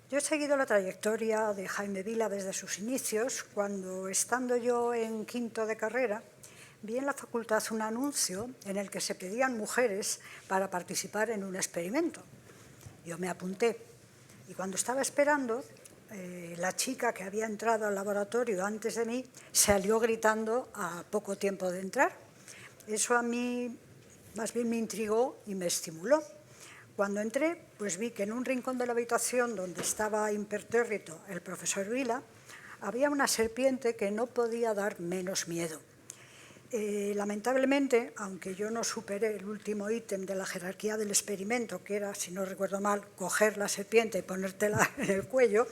Yo he seguido la trayectoria de Jaime Vila desde sus inicios, cuando, estando yo en quinto de carrera, vi en la facultad un anuncio en el que se pedían mujeres para participar en un experimento. Yo me apunté y cuando estaba esperando, la chica que había entrado al laboratorio antes de mí salió gritando a poco tiempo de entrar. Eso a mí más bien me intrigó y me estimuló. Cuando entré, pues vi que en un rincón de la habitación donde estaba impertérrito el profesor Vila, había una serpiente que no podía dar menos miedo. Lamentablemente, aunque yo no superé el último ítem de la jerarquía del experimento, que era, si no recuerdo mal, coger la serpiente y ponértela en el cuello,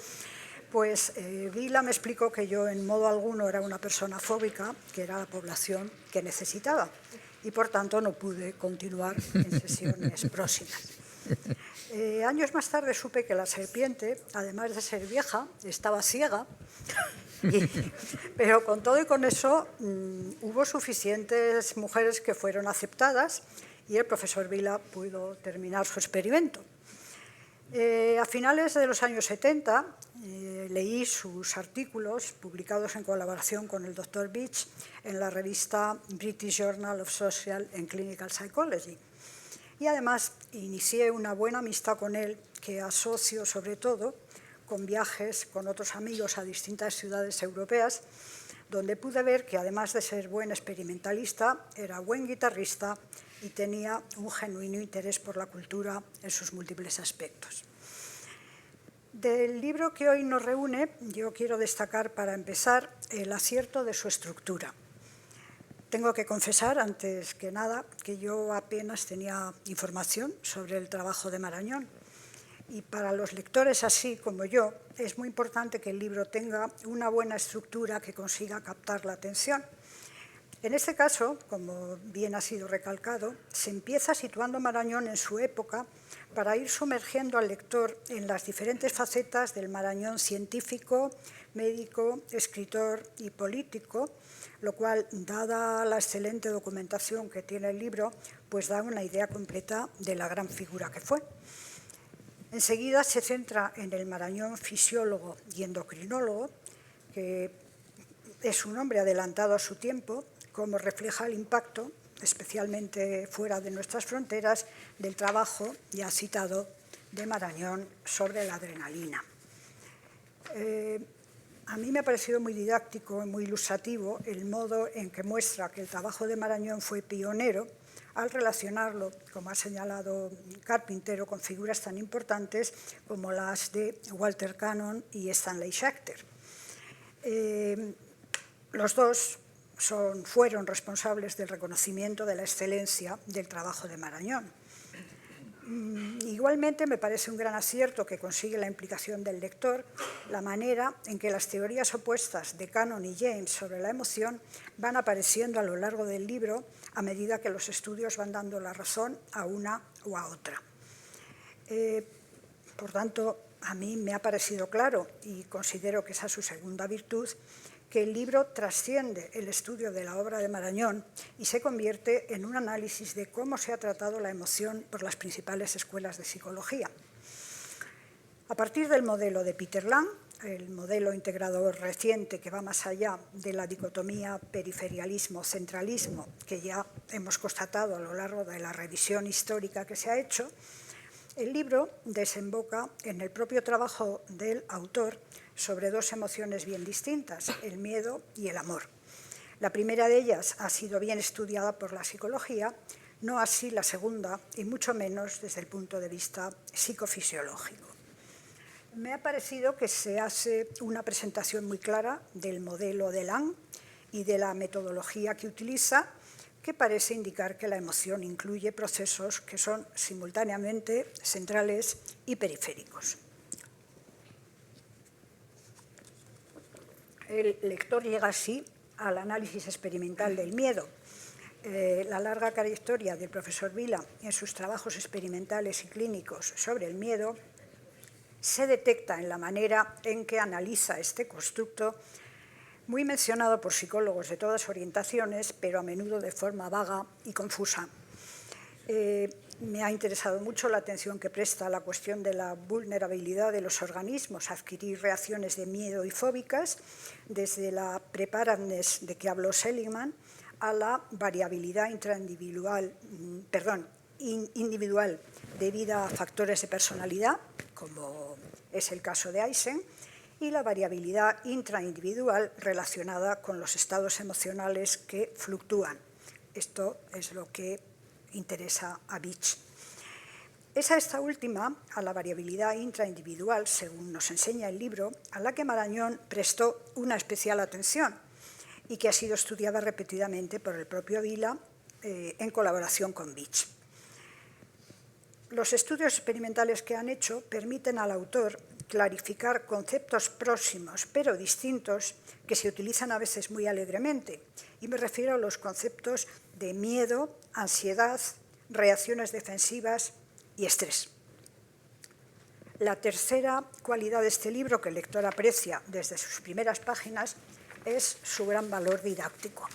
pues Vila me explicó que yo en modo alguno era una persona fóbica, que era la población que necesitaba, y por tanto no pude continuar en sesiones próximas. Años más tarde supe que la serpiente, además de ser vieja, estaba ciega, pero con todo y con eso hubo suficientes mujeres que fueron aceptadas y el profesor Vila pudo terminar su experimento. A finales de los años 70 leí sus artículos publicados en colaboración con el Dr. Beach en la revista British Journal of Social and Clinical Psychology. Y además inicié una buena amistad con él que asocio sobre todo con viajes con otros amigos a distintas ciudades europeas, donde pude ver que además de ser buen experimentalista, era buen guitarrista y tenía un genuino interés por la cultura en sus múltiples aspectos. Del libro que hoy nos reúne, yo quiero destacar para empezar el acierto de su estructura. Tengo que confesar, antes que nada, que yo apenas tenía información sobre el trabajo de Marañón. Y para los lectores así como yo, es muy importante que el libro tenga una buena estructura que consiga captar la atención. En este caso, como bien ha sido recalcado, se empieza situando Marañón en su época para ir sumergiendo al lector en las diferentes facetas del Marañón científico, médico, escritor y político, lo cual, dada la excelente documentación que tiene el libro, pues da una idea completa de la gran figura que fue. Enseguida se centra en el Marañón fisiólogo y endocrinólogo, que es un hombre adelantado a su tiempo, como refleja el impacto, especialmente fuera de nuestras fronteras, del trabajo ya citado de Marañón sobre la adrenalina. A mí me ha parecido muy didáctico y muy ilustrativo el modo en que muestra que el trabajo de Marañón fue pionero al relacionarlo, como ha señalado Carpintero, con figuras tan importantes como las de Walter Cannon y Stanley Schachter. Los dos fueron responsables del reconocimiento de la excelencia del trabajo de Marañón. Igualmente me parece un gran acierto que consigue la implicación del lector la manera en que las teorías opuestas de Cannon y James sobre la emoción van apareciendo a lo largo del libro a medida que los estudios van dando la razón a una o a otra. Por tanto, a mí me ha parecido claro, y considero que esa es su segunda virtud, que el libro trasciende el estudio de la obra de Marañón y se convierte en un análisis de cómo se ha tratado la emoción por las principales escuelas de psicología. A partir del modelo de Peter Lang, el modelo integrador reciente que va más allá de la dicotomía periferialismo-centralismo que ya hemos constatado a lo largo de la revisión histórica que se ha hecho, el libro desemboca en el propio trabajo del autor sobre dos emociones bien distintas, el miedo y el amor. La primera de ellas ha sido bien estudiada por la psicología, no así la segunda, y mucho menos desde el punto de vista psicofisiológico. Me ha parecido que se hace una presentación muy clara del modelo de Lang y de la metodología que utiliza, que parece indicar que la emoción incluye procesos que son simultáneamente centrales y periféricos. El lector llega así al análisis experimental del miedo. La larga trayectoria del profesor Vila en sus trabajos experimentales y clínicos sobre el miedo se detecta en la manera en que analiza este constructo, muy mencionado por psicólogos de todas orientaciones, pero a menudo de forma vaga y confusa. Me ha interesado mucho la atención que presta a la cuestión de la vulnerabilidad de los organismos a adquirir reacciones de miedo y fóbicas, desde la preparedness de que habló Seligman a la variabilidad individual debida a factores de personalidad, como es el caso de Eysen, y la variabilidad intraindividual relacionada con los estados emocionales que fluctúan. Esto es lo que interesa a Beach. Es a esta última, a la variabilidad intraindividual, según nos enseña el libro, a la que Marañón prestó una especial atención y que ha sido estudiada repetidamente por el propio Vila en colaboración con Beach. Los estudios experimentales que han hecho permiten al autor clarificar conceptos próximos pero distintos que se utilizan a veces muy alegremente, y me refiero a los conceptos de miedo, ansiedad, reacciones defensivas y estrés. La tercera cualidad de este libro que el lector aprecia desde sus primeras páginas es su gran valor didáctico.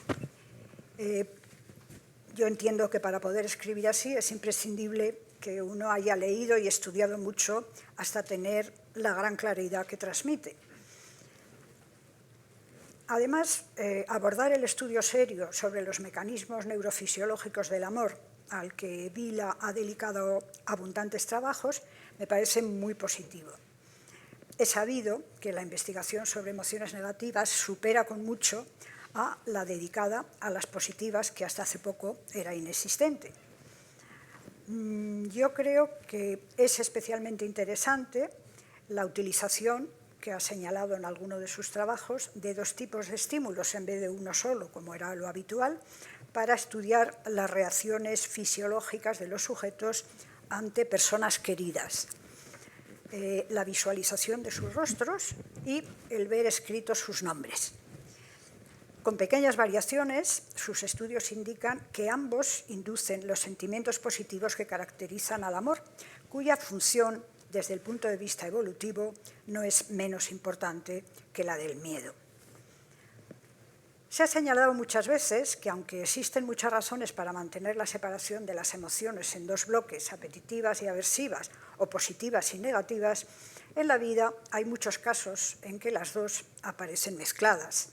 Yo entiendo que para poder escribir así es imprescindible que uno haya leído y estudiado mucho hasta tener la gran claridad que transmite. Además, abordar el estudio serio sobre los mecanismos neurofisiológicos del amor al que Vila ha dedicado abundantes trabajos, me parece muy positivo. He sabido que la investigación sobre emociones negativas supera con mucho a la dedicada a las positivas, que hasta hace poco era inexistente. Yo creo que es especialmente interesante la utilización, que ha señalado en alguno de sus trabajos, de dos tipos de estímulos en vez de uno solo, como era lo habitual, para estudiar las reacciones fisiológicas de los sujetos ante personas queridas. La visualización de sus rostros y el ver escritos sus nombres. Con pequeñas variaciones, sus estudios indican que ambos inducen los sentimientos positivos que caracterizan al amor, cuya función, desde el punto de vista evolutivo, no es menos importante que la del miedo. Se ha señalado muchas veces que, aunque existen muchas razones para mantener la separación de las emociones en dos bloques, apetitivas y aversivas, o positivas y negativas, en la vida hay muchos casos en que las dos aparecen mezcladas.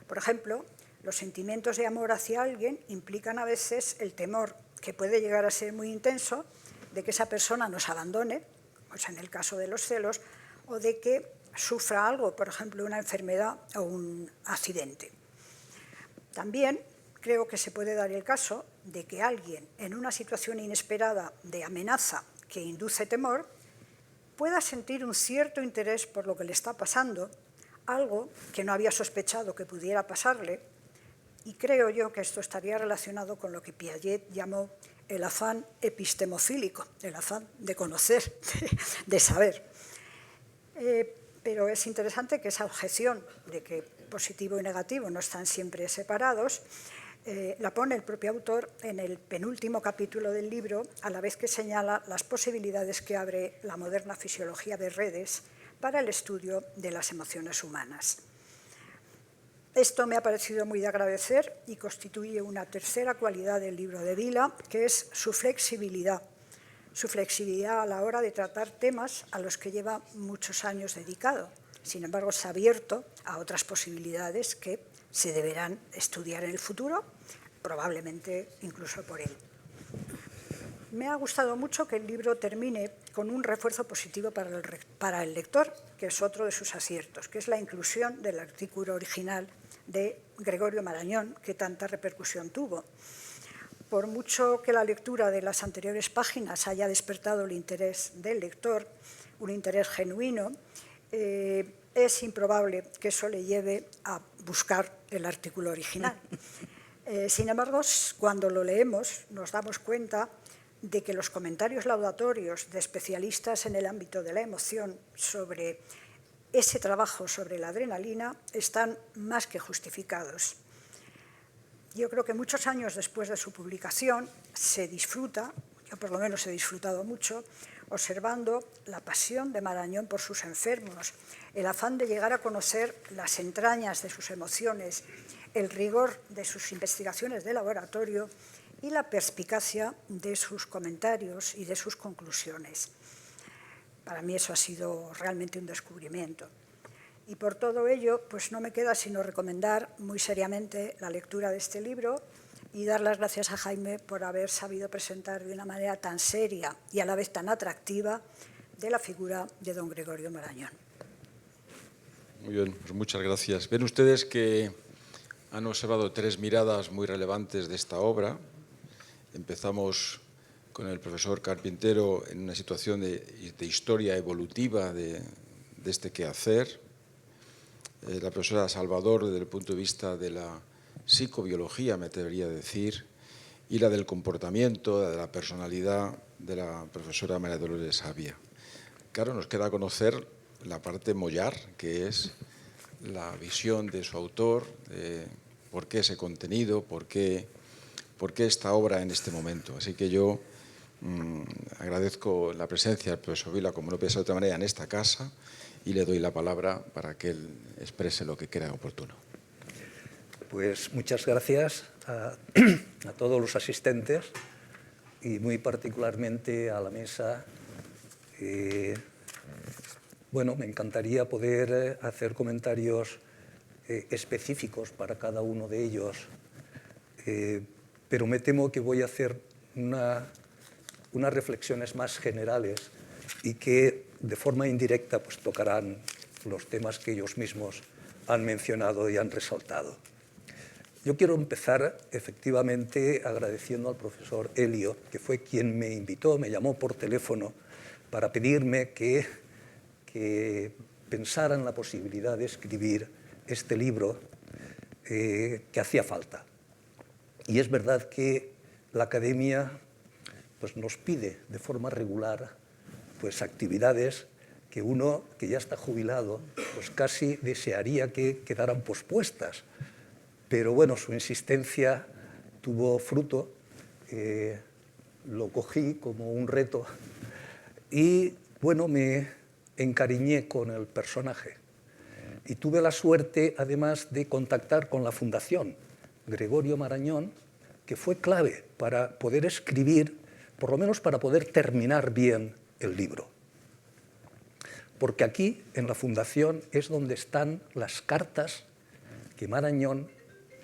Por ejemplo, los sentimientos de amor hacia alguien implican a veces el temor, que puede llegar a ser muy intenso, de que esa persona nos abandone, pues en el caso de los celos, o de que sufra algo, por ejemplo, una enfermedad o un accidente. También creo que se puede dar el caso de que alguien, en una situación inesperada de amenaza que induce temor, pueda sentir un cierto interés por lo que le está pasando, algo que no había sospechado que pudiera pasarle, y creo yo que esto estaría relacionado con lo que Piaget llamó el afán epistemofílico, el afán de conocer, de saber. Pero es interesante que esa objeción de que positivo y negativo no están siempre separados, la pone el propio autor en el penúltimo capítulo del libro, a la vez que señala las posibilidades que abre la moderna fisiología de redes para el estudio de las emociones humanas. Esto me ha parecido muy de agradecer y constituye una tercera cualidad del libro de Vila, que es su flexibilidad a la hora de tratar temas a los que lleva muchos años dedicado. Sin embargo, se ha abierto a otras posibilidades que se deberán estudiar en el futuro, probablemente incluso por él. Me ha gustado mucho que el libro termine con un refuerzo positivo para el lector, que es otro de sus aciertos, que es la inclusión del artículo original de Gregorio Marañón, que tanta repercusión tuvo. Por mucho que la lectura de las anteriores páginas haya despertado el interés del lector, un interés genuino, es improbable que eso le lleve a buscar el artículo original. Sin embargo, cuando lo leemos, nos damos cuenta de que los comentarios laudatorios de especialistas en el ámbito de la emoción sobre ese trabajo sobre la adrenalina están más que justificados. Yo creo que muchos años después de su publicación se disfruta, yo por lo menos he disfrutado mucho, observando la pasión de Marañón por sus enfermos, el afán de llegar a conocer las entrañas de sus emociones, el rigor de sus investigaciones de laboratorio y la perspicacia de sus comentarios y de sus conclusiones. Para mí eso ha sido realmente un descubrimiento. Y por todo ello, pues no me queda sino recomendar muy seriamente la lectura de este libro y dar las gracias a Jaime por haber sabido presentar de una manera tan seria y a la vez tan atractiva de la figura de don Gregorio Marañón. Muy bien, pues muchas gracias. Ven ustedes que han observado tres miradas muy relevantes de esta obra. Empezamos con el profesor Carpintero en una situación de historia evolutiva de este quehacer. La profesora Salvador desde el punto de vista de la psicobiología, me atrevería a decir, y la del comportamiento, de la personalidad de la profesora María Dolores Sabia. Claro, nos queda conocer la parte mollar, que es la visión de su autor, por qué ese contenido, por qué esta obra en este momento. Así que yo agradezco la presencia del profesor Vila, como no piensa de otra manera, en esta casa, y le doy la palabra para que él exprese lo que crea oportuno. Pues muchas gracias a todos los asistentes y muy particularmente a la mesa. Bueno, me encantaría poder hacer comentarios específicos para cada uno de ellos, pero me temo que voy a hacer unas reflexiones más generales y que de forma indirecta pues, tocarán los temas que ellos mismos han mencionado y han resaltado. Yo quiero empezar efectivamente agradeciendo al profesor Elio, que fue quien me invitó, me llamó por teléfono para pedirme que pensara en la posibilidad de escribir este libro que hacía falta. Y es verdad que la academia pues, nos pide de forma regular pues, actividades que uno que ya está jubilado pues, casi desearía que quedaran pospuestas. Pero bueno, su insistencia tuvo fruto, lo cogí como un reto y bueno, me encariñé con el personaje. Y tuve la suerte, además, de contactar con la Fundación Gregorio Marañón, que fue clave para poder escribir, por lo menos para poder terminar bien el libro. Porque aquí, en la Fundación, es donde están las cartas que Marañón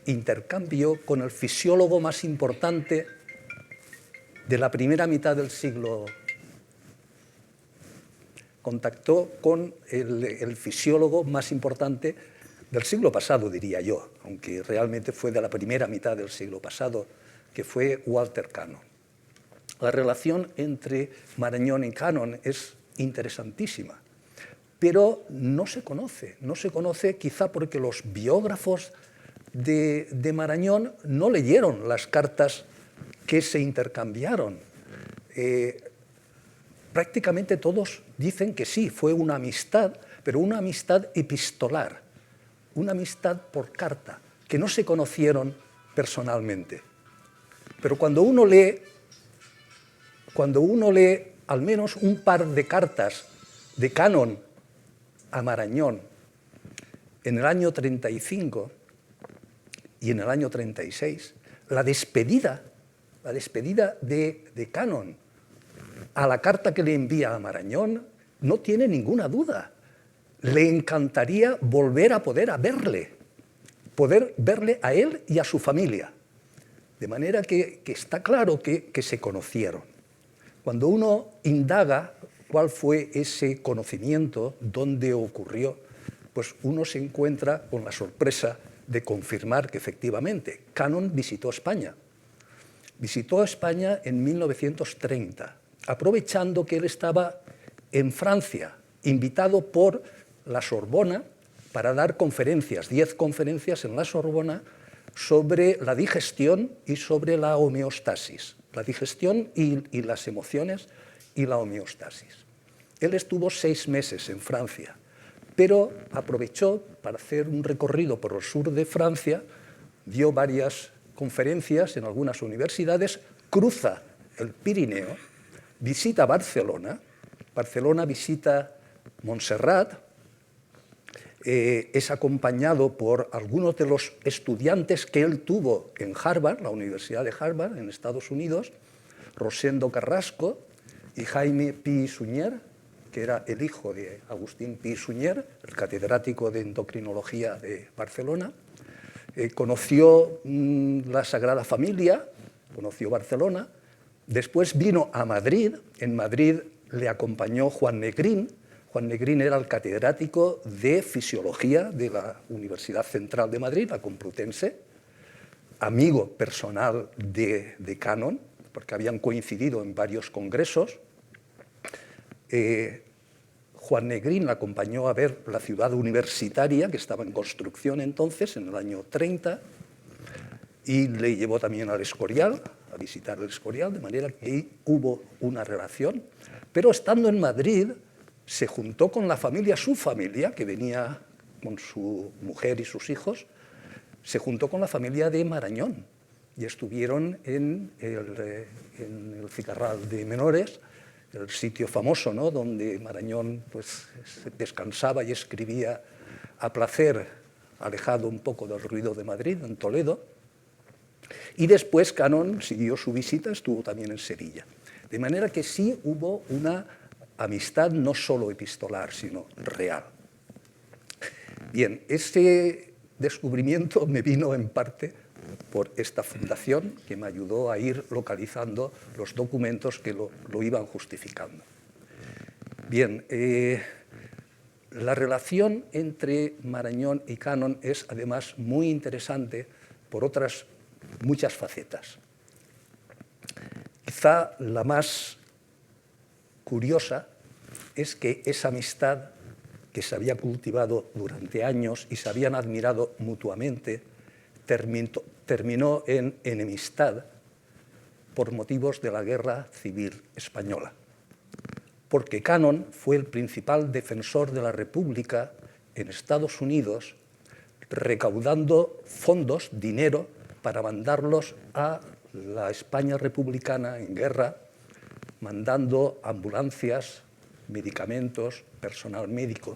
intercambió con el fisiólogo más importante de la primera mitad del siglo. Contactó con el fisiólogo más importante del siglo pasado, diría yo, aunque realmente fue de la primera mitad del siglo pasado, que fue Walter Cannon. La relación entre Marañón y Cannon es interesantísima, pero no se conoce quizá porque los biógrafos de Marañón no leyeron las cartas que se intercambiaron. Prácticamente todos dicen que sí, fue una amistad, pero una amistad epistolar, una amistad por carta, que no se conocieron personalmente. Pero cuando uno lee al menos un par de cartas de Cannon a Marañón en el año 35 y en el año 36, la despedida de Cannon a la carta que le envía a Marañón no tiene ninguna duda. Le encantaría volver a poder verle a él y a su familia. De manera que está claro que se conocieron. Cuando uno indaga cuál fue ese conocimiento, dónde ocurrió, pues uno se encuentra con la sorpresa de confirmar que efectivamente Cannon visitó España. Visitó España en 1930, aprovechando que él estaba en Francia, invitado por la Sorbona para dar conferencias, 10 conferencias en la Sorbona sobre la digestión y sobre la homeostasis, la digestión y las emociones y la homeostasis. Él estuvo 6 meses en Francia, pero aprovechó para hacer un recorrido por el sur de Francia, dio varias conferencias en algunas universidades, cruza el Pirineo, visita Barcelona, visita Montserrat, es acompañado por algunos de los estudiantes que él tuvo en Harvard, la Universidad de Harvard, en Estados Unidos, Rosendo Carrasco y Jaime Pi i Sunyer, que era el hijo de Agustín Pi i Sunyer, el catedrático de endocrinología de Barcelona. Conoció la Sagrada Familia, conoció Barcelona. Después vino a Madrid. En Madrid le acompañó Juan Negrín. Juan Negrín era el catedrático de Fisiología de la Universidad Central de Madrid, la Complutense, amigo personal de Cannon, porque habían coincidido en varios congresos. Juan Negrín la acompañó a ver la ciudad universitaria, que estaba en construcción entonces, en el año 30, y le llevó también al Escorial, a visitar el Escorial, de manera que ahí hubo una relación. Pero estando en Madrid, se juntó con la familia, su familia, que venía con su mujer y sus hijos, se juntó con la familia de Marañón y estuvieron en el Cigarral de Menores, el sitio famoso, ¿no?, donde Marañón pues, descansaba y escribía a placer, alejado un poco del ruido de Madrid, en Toledo. Y después Cannon siguió su visita, estuvo también en Sevilla. De manera que sí hubo una amistad no solo epistolar, sino real. Bien, ese descubrimiento me vino en parte por esta fundación que me ayudó a ir localizando los documentos que lo iban justificando. Bien, la relación entre Marañón y Cannon es además muy interesante por otras muchas facetas. Quizá la más curiosa es que esa amistad que se había cultivado durante años y se habían admirado mutuamente terminó en enemistad por motivos de la Guerra Civil Española, porque Cannon fue el principal defensor de la República en Estados Unidos, recaudando fondos, dinero, para mandarlos a la España republicana en guerra, mandando ambulancias, medicamentos, personal médico.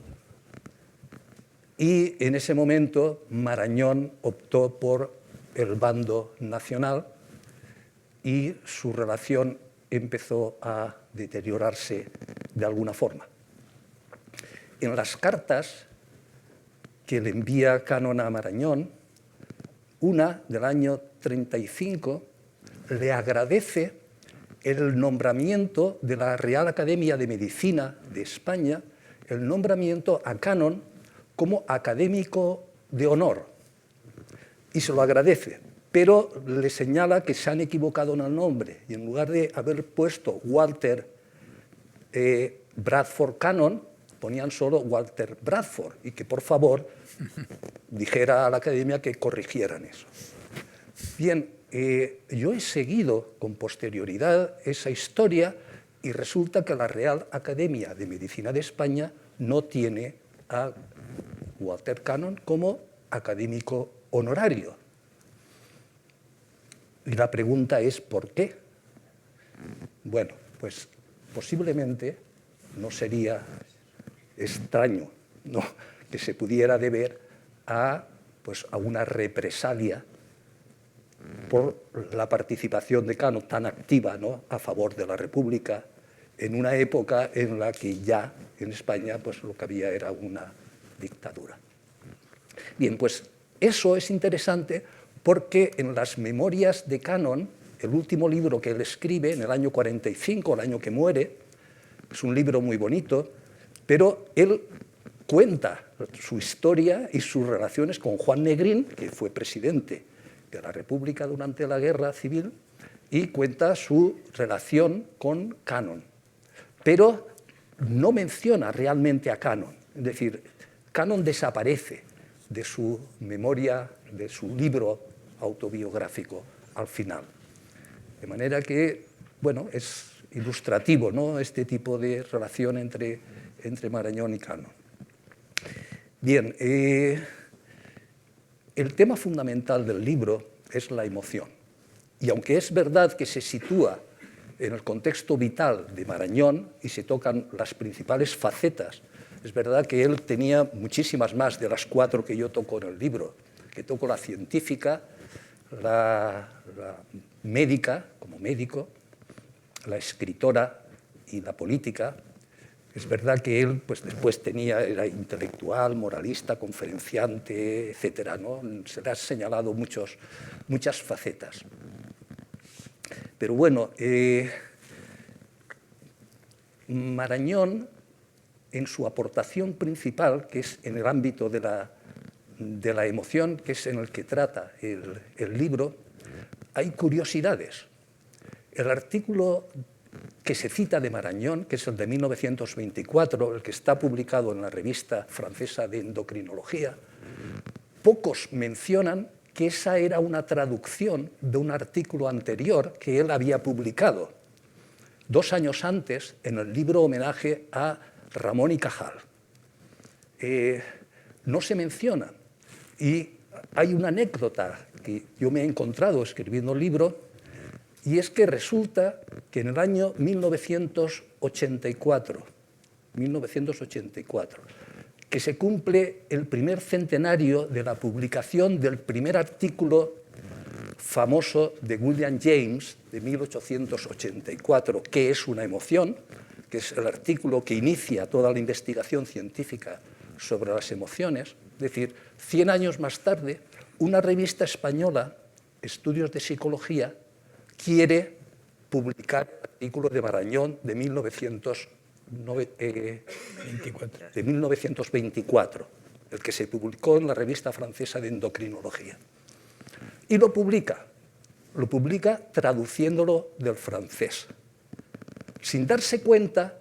Y en ese momento Marañón optó por el bando nacional y su relación empezó a deteriorarse de alguna forma. En las cartas que le envía Cannon a Marañón, una del año 35 le agradece el nombramiento de la Real Academia de Medicina de España, el nombramiento a Cannon como académico de honor, y se lo agradece, pero le señala que se han equivocado en el nombre, y en lugar de haber puesto Walter Bradford Cannon, ponían solo Walter Bradford, y que por favor dijera a la Academia que corrigieran eso. Bien, yo he seguido con posterioridad esa historia y resulta que la Real Academia de Medicina de España no tiene a Walter Cannon como académico honorario. Y la pregunta es ¿por qué? Bueno, pues posiblemente no sería extraño, ¿no?, que se pudiera deber a una represalia por la participación de Cannon tan activa, ¿no?, a favor de la República, en una época en la que ya en España lo que había era una dictadura. Bien, pues eso es interesante porque en las memorias de Cannon, el último libro que él escribe en el año 45, el año que muere, es un libro muy bonito, pero él cuenta su historia y sus relaciones con Juan Negrín, que fue presidente de la República durante la Guerra Civil, y cuenta su relación con Cannon. Pero no menciona realmente a Cannon, es decir, Cannon desaparece de su memoria, de su libro autobiográfico al final. De manera que, bueno, es ilustrativo, ¿no?, este tipo de relación entre Marañón y Cannon. Bien, el tema fundamental del libro es la emoción. Y aunque es verdad que se sitúa en el contexto vital de Marañón y se tocan las principales facetas, es verdad que él tenía muchísimas más de las 4 que yo toco en el libro, que toco la científica, la médica, como médico, la escritora y la política. Es verdad que él después era intelectual, moralista, conferenciante, etc., ¿no? Se le ha señalado muchas facetas. Pero bueno, Marañón, en su aportación principal, que es en el ámbito de la emoción, que es en el que trata el libro, hay curiosidades. El artículo que se cita de Marañón, que es el de 1924, el que está publicado en la revista francesa de endocrinología, pocos mencionan que esa era una traducción de un artículo anterior que él había publicado 2 años antes en el libro homenaje a Ramón y Cajal. No se menciona. Y hay una anécdota que yo me he encontrado escribiendo el libro, y es que resulta que en el año 1984, que se cumple el primer centenario de la publicación del primer artículo famoso de William James, de 1884, ¿Qué es una emoción?, que es el artículo que inicia toda la investigación científica sobre las emociones. Es decir, 100 años más tarde, una revista española estudios de psicología, quiere publicar el artículo de Marañón de 1924, el que se publicó en la revista francesa de endocrinología. Y lo publica traduciéndolo del francés, sin darse cuenta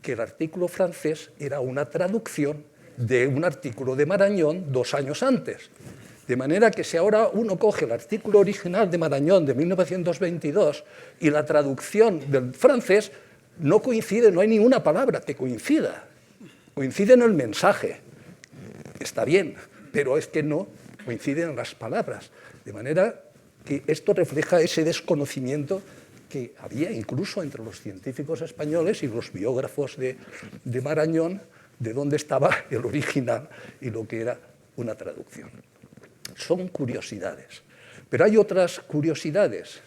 que el artículo francés era una traducción de un artículo de Marañón 2 años antes. De manera que si ahora uno coge el artículo original de Marañón de 1922 y la traducción del francés, no coincide, no hay ninguna palabra que coincida. Coincide en el mensaje. Está bien, pero es que no coinciden las palabras. De manera que esto refleja ese desconocimiento que había incluso entre los científicos españoles y los biógrafos de Marañón, de dónde estaba el original y lo que era una traducción. Son curiosidades. Pero hay otras curiosidades.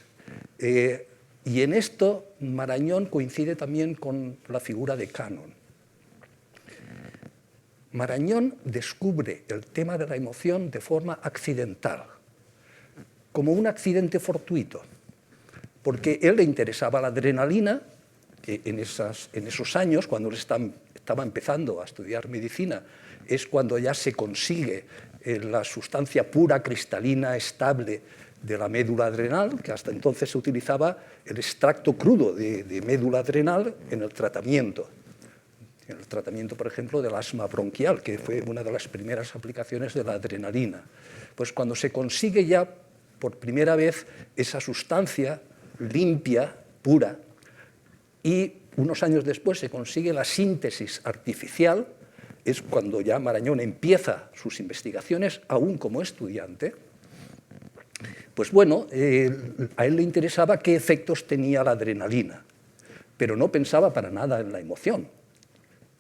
Y en esto Marañón coincide también con la figura de Cannon. Marañón descubre el tema de la emoción de forma accidental, como un accidente fortuito, porque él le interesaba la adrenalina en esos años, cuando él estaba empezando a estudiar medicina, es cuando ya se consigue la sustancia pura, cristalina, estable de la médula adrenal, que hasta entonces se utilizaba el extracto crudo de médula adrenal en el tratamiento, por ejemplo, del asma bronquial, que fue una de las primeras aplicaciones de la adrenalina. Pues cuando se consigue ya por primera vez esa sustancia limpia, pura, y unos años después se consigue la síntesis artificial, es cuando ya Marañón empieza sus investigaciones, aún como estudiante. Pues bueno, a él le interesaba qué efectos tenía la adrenalina, pero no pensaba para nada en la emoción.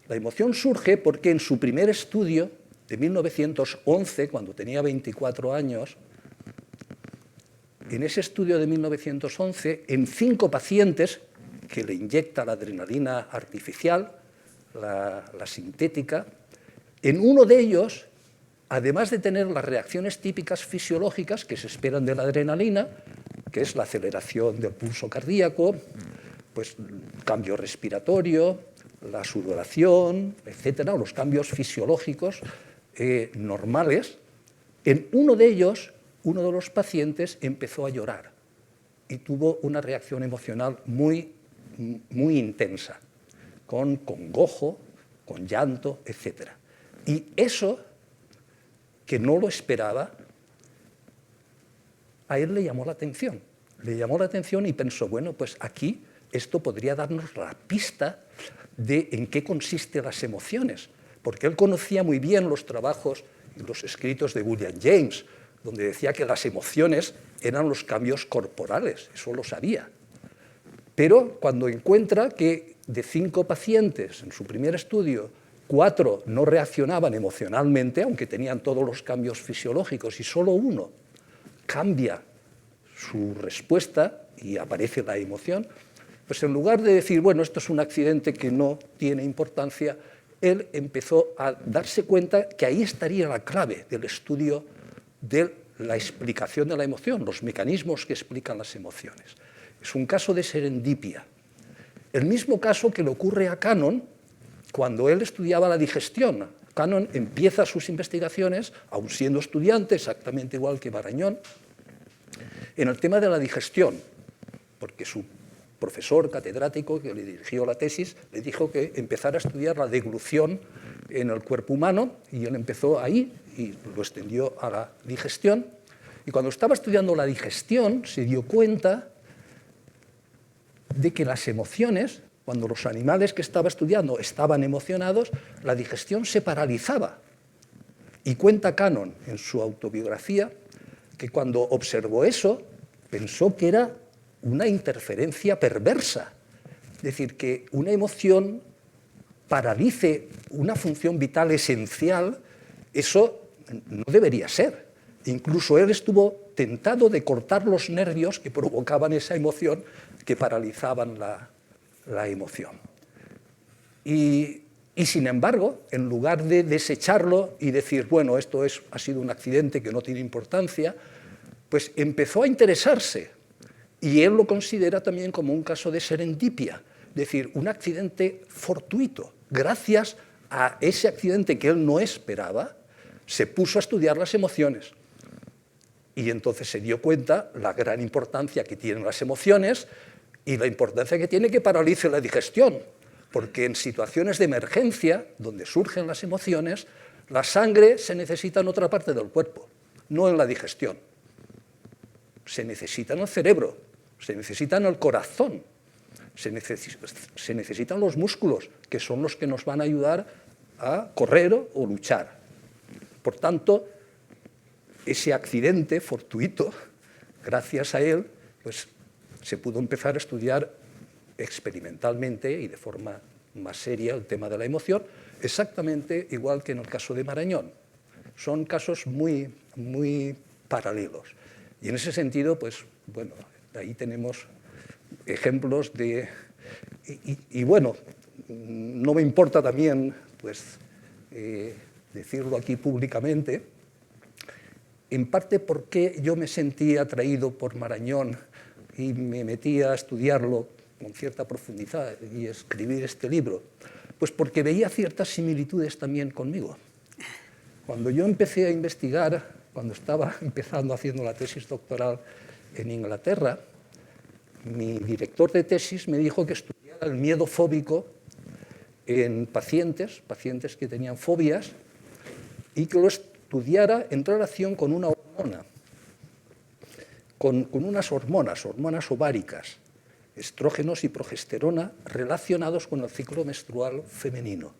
La emoción surge porque en su primer estudio, de 1911, cuando tenía 24 años, en ese estudio de 1911, en 5 pacientes que le inyecta la adrenalina artificial, la sintética, en uno de ellos, además de tener las reacciones típicas fisiológicas que se esperan de la adrenalina, que es la aceleración del pulso cardíaco, pues cambio respiratorio, la sudoración, etcétera, los cambios fisiológicos normales, en uno de ellos, uno de los pacientes empezó a llorar y tuvo una reacción emocional muy intensa, con congojo, con llanto, etcétera. Y eso, que no lo esperaba, a él le llamó la atención. Le llamó la atención y pensó, bueno, pues aquí esto podría darnos la pista de en qué consisten las emociones, porque él conocía muy bien los trabajos y los escritos de William James, donde decía que las emociones eran los cambios corporales, eso lo sabía. Pero cuando encuentra que de 5 pacientes en su primer estudio, 4 no reaccionaban emocionalmente, aunque tenían todos los cambios fisiológicos, y solo uno cambia su respuesta y aparece la emoción, pues en lugar de decir, bueno, esto es un accidente que no tiene importancia, él empezó a darse cuenta que ahí estaría la clave del estudio de la explicación de la emoción, los mecanismos que explican las emociones. Es un caso de serendipia. El mismo caso que le ocurre a Cannon cuando él estudiaba la digestión. Cannon empieza sus investigaciones, aun siendo estudiante, exactamente igual que Marañón, en el tema de la digestión, porque su profesor catedrático que le dirigió la tesis le dijo que empezara a estudiar la deglución en el cuerpo humano, y él empezó ahí y lo extendió a la digestión. Y cuando estaba estudiando la digestión se dio cuenta de que las emociones, cuando los animales que estaba estudiando estaban emocionados, la digestión se paralizaba. Y cuenta Cannon en su autobiografía que cuando observó eso pensó que era una interferencia perversa, es decir, que una emoción paralice una función vital esencial, eso no debería ser. Incluso él estuvo tentado de cortar los nervios que provocaban esa emoción, que paralizaban la emoción. Y sin embargo, en lugar de desecharlo y decir, bueno, esto ha sido un accidente que no tiene importancia, pues empezó a interesarse, y él lo considera también como un caso de serendipia, es decir, un accidente fortuito. Gracias a ese accidente que él no esperaba, se puso a estudiar las emociones. Y entonces se dio cuenta la gran importancia que tienen las emociones y la importancia que tiene que paralice la digestión, porque en situaciones de emergencia, donde surgen las emociones, la sangre se necesita en otra parte del cuerpo, no en la digestión. Se necesita en el cerebro, se necesita en el corazón, se necesitan los músculos, que son los que nos van a ayudar a correr o luchar. Por tanto, ese accidente fortuito, gracias a él, pues se pudo empezar a estudiar experimentalmente y de forma más seria el tema de la emoción, exactamente igual que en el caso de Marañón. Son casos muy, muy paralelos. Y en ese sentido, pues, bueno, ahí tenemos ejemplos de... Y bueno, no me importa también, pues, decirlo aquí públicamente, en parte porque yo me sentí atraído por Marañón y me metí a estudiarlo con cierta profundidad y escribir este libro, pues porque veía ciertas similitudes también conmigo. Cuando yo empecé a investigar, cuando estaba empezando haciendo la tesis doctoral en Inglaterra, mi director de tesis me dijo que estudiara el miedo fóbico en pacientes que tenían fobias, y que lo estudiara en relación con una hormona, con unas hormonas ováricas, estrógenos y progesterona, relacionados con el ciclo menstrual femenino.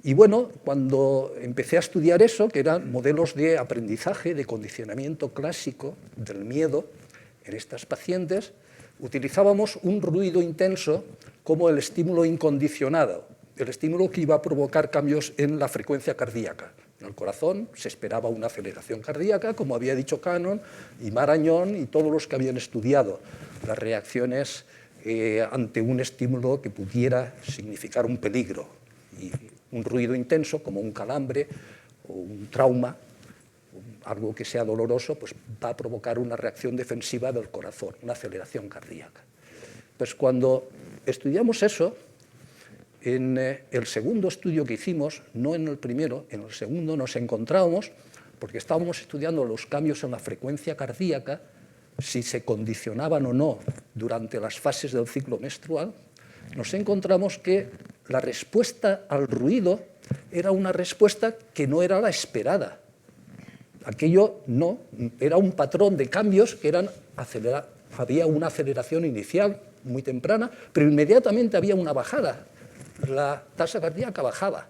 Y bueno, cuando empecé a estudiar eso, que eran modelos de aprendizaje, de condicionamiento clásico del miedo en estas pacientes, utilizábamos un ruido intenso como el estímulo incondicionado, el estímulo que iba a provocar cambios en la frecuencia cardíaca. En el corazón se esperaba una aceleración cardíaca, como había dicho Cannon y Marañón y todos los que habían estudiado las reacciones ante un estímulo que pudiera significar un peligro. Y un ruido intenso, como un calambre o un trauma, algo que sea doloroso, pues va a provocar una reacción defensiva del corazón, una aceleración cardíaca. Pues cuando estudiamos eso, en el segundo estudio que hicimos, no en el primero, en el segundo nos encontrábamos, porque estábamos estudiando los cambios en la frecuencia cardíaca, si se condicionaban o no durante las fases del ciclo menstrual, nos encontramos que la respuesta al ruido era una respuesta que no era la esperada. Aquello no, era un patrón de cambios que eran había una aceleración inicial muy temprana, pero inmediatamente había una bajada. La tasa cardíaca bajaba,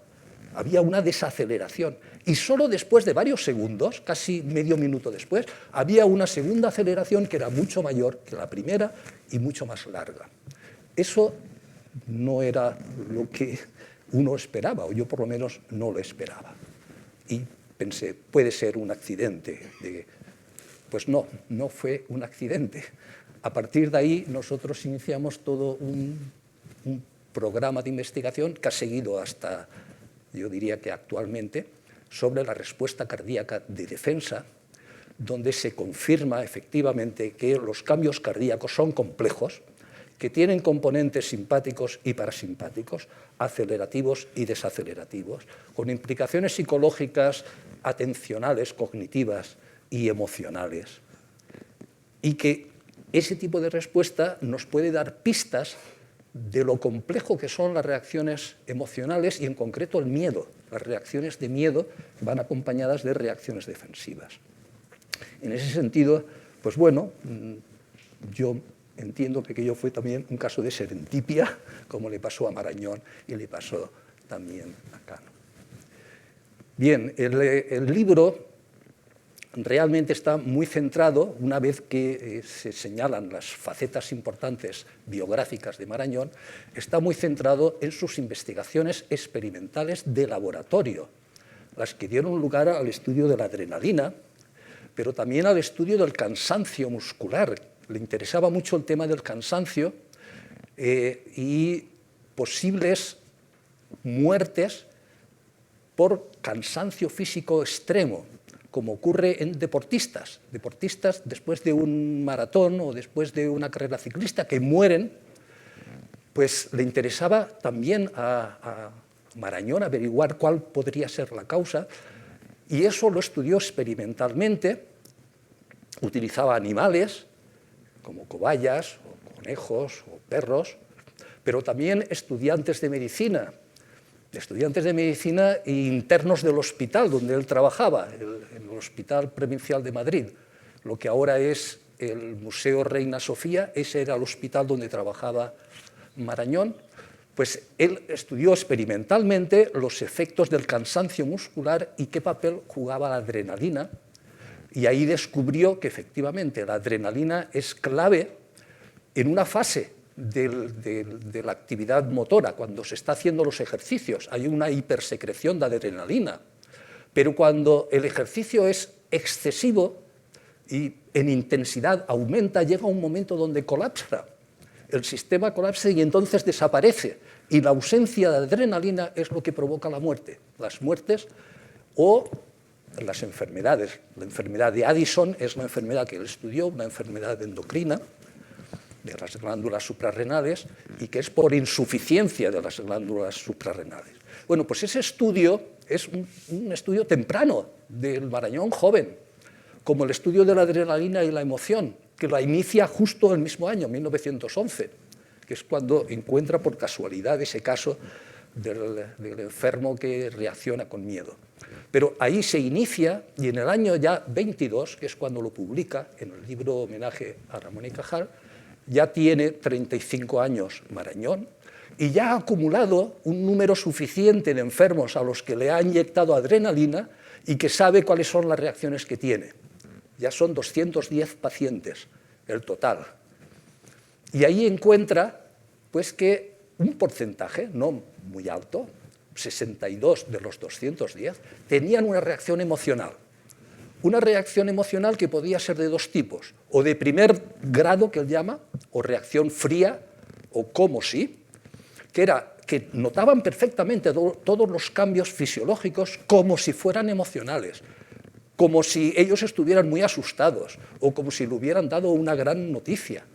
había una desaceleración, y solo después de varios segundos, casi medio minuto después, había una segunda aceleración que era mucho mayor que la primera y mucho más larga. Eso no era lo que uno esperaba, o yo por lo menos no lo esperaba. Y pensé, puede ser un accidente. Pues no, no fue un accidente. A partir de ahí nosotros iniciamos todo un programa de investigación que ha seguido hasta, yo diría que actualmente, sobre la respuesta cardíaca de defensa, donde se confirma efectivamente que los cambios cardíacos son complejos, que tienen componentes simpáticos y parasimpáticos, acelerativos y desacelerativos, con implicaciones psicológicas, atencionales, cognitivas y emocionales, y que ese tipo de respuesta nos puede dar pistas de lo complejo que son las reacciones emocionales y en concreto el miedo. Las reacciones de miedo van acompañadas de reacciones defensivas. En ese sentido, pues bueno, yo entiendo que aquello fue también un caso de serendipia, como le pasó a Marañón y le pasó también a Cannon. Bien, el libro realmente está muy centrado, una vez que se señalan las facetas importantes biográficas de Marañón, está muy centrado en sus investigaciones experimentales de laboratorio, las que dieron lugar al estudio de la adrenalina, pero también al estudio del cansancio muscular. Le interesaba mucho el tema del cansancio y posibles muertes por cansancio físico extremo, como ocurre en deportistas. Deportistas después de un maratón o después de una carrera ciclista que mueren, pues le interesaba también a Marañón averiguar cuál podría ser la causa, y eso lo estudió experimentalmente. Utilizaba animales como cobayas, o conejos, o perros, pero también estudiantes de medicina e internos del hospital donde él trabajaba, en el Hospital Provincial de Madrid, lo que ahora es el Museo Reina Sofía. Ese era el hospital donde trabajaba Marañón. Pues él estudió experimentalmente los efectos del cansancio muscular y qué papel jugaba la adrenalina, y ahí descubrió que efectivamente la adrenalina es clave en una fase de la actividad motora. Cuando se está haciendo los ejercicios hay una hipersecreción de adrenalina, pero cuando el ejercicio es excesivo y en intensidad aumenta, llega un momento donde colapsa, el sistema colapsa y entonces desaparece, y la ausencia de adrenalina es lo que provoca la muerte, las muertes o las enfermedades. La enfermedad de Addison es la enfermedad que él estudió, una enfermedad endocrina de las glándulas suprarrenales, y que es por insuficiencia de las glándulas suprarrenales. Bueno, pues ese estudio es un estudio temprano del Marañón joven, como el estudio de la adrenalina y la emoción, que la inicia justo el mismo año, 1911, que es cuando encuentra por casualidad ese caso del enfermo que reacciona con miedo. Pero ahí se inicia, y en el año ya 22, que es cuando lo publica en el libro Homenaje a Ramón y Cajal, ya tiene 35 años Marañón, y ya ha acumulado un número suficiente de enfermos a los que le ha inyectado adrenalina y que sabe cuáles son las reacciones que tiene. Ya son 210 pacientes el total. Y ahí encuentra pues, que un porcentaje, no muy alto, 62 de los 210, tenían una reacción emocional. Una reacción emocional que podía ser de dos tipos, o de primer grado, que él llama, o reacción fría, o como si, que era que notaban perfectamente todos los cambios fisiológicos como si fueran emocionales, como si ellos estuvieran muy asustados, o como si le hubieran dado una gran noticia.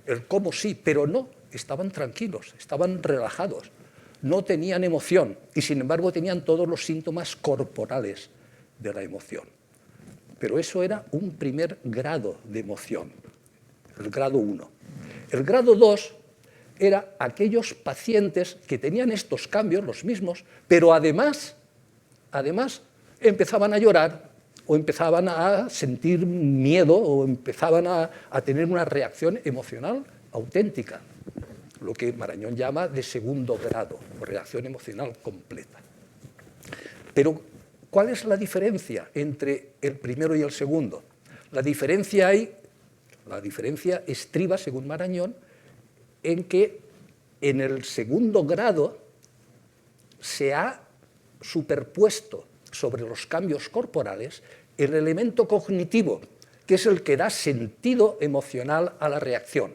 El como sí, pero no, estaban tranquilos, estaban relajados, no tenían emoción, y sin embargo tenían todos los síntomas corporales de la emoción. Pero eso era un primer grado de emoción, el grado 1. El grado 2 era aquellos pacientes que tenían estos cambios, los mismos, pero además empezaban a llorar, o empezaban a sentir miedo, o empezaban a tener una reacción emocional auténtica, lo que Marañón llama de segundo grado, o reacción emocional completa. Pero ¿cuál es la diferencia entre el primero y el segundo? La diferencia estriba, según Marañón, en que en el segundo grado se ha superpuesto sobre los cambios corporales el elemento cognitivo, que es el que da sentido emocional a la reacción.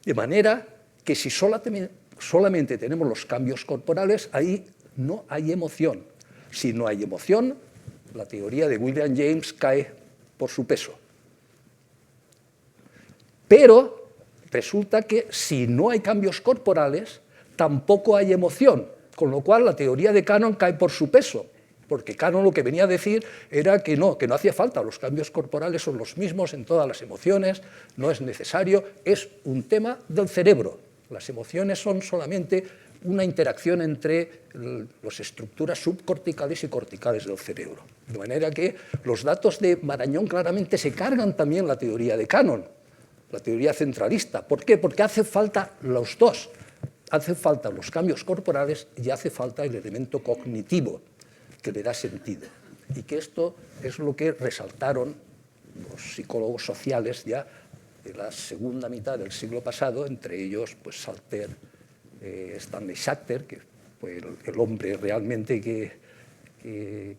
De manera que si solamente tenemos los cambios corporales, ahí no hay emoción. Si no hay emoción, la teoría de William James cae por su peso. Pero resulta que si no hay cambios corporales, tampoco hay emoción, con lo cual la teoría de Cannon cae por su peso, porque Cannon lo que venía a decir era que no hacía falta, los cambios corporales son los mismos en todas las emociones, no es necesario, es un tema del cerebro. Las emociones son solamente una interacción entre las estructuras subcorticales y corticales del cerebro. De manera que los datos de Marañón claramente se cargan también la teoría de Cannon, la teoría centralista. ¿Por qué? Porque hace falta los dos. Hace falta los cambios corporales y hace falta el elemento cognitivo que le da sentido. Y que esto es lo que resaltaron los psicólogos sociales ya de la segunda mitad del siglo pasado, entre ellos pues, Salter, Stanley Schachter, que fue el hombre realmente que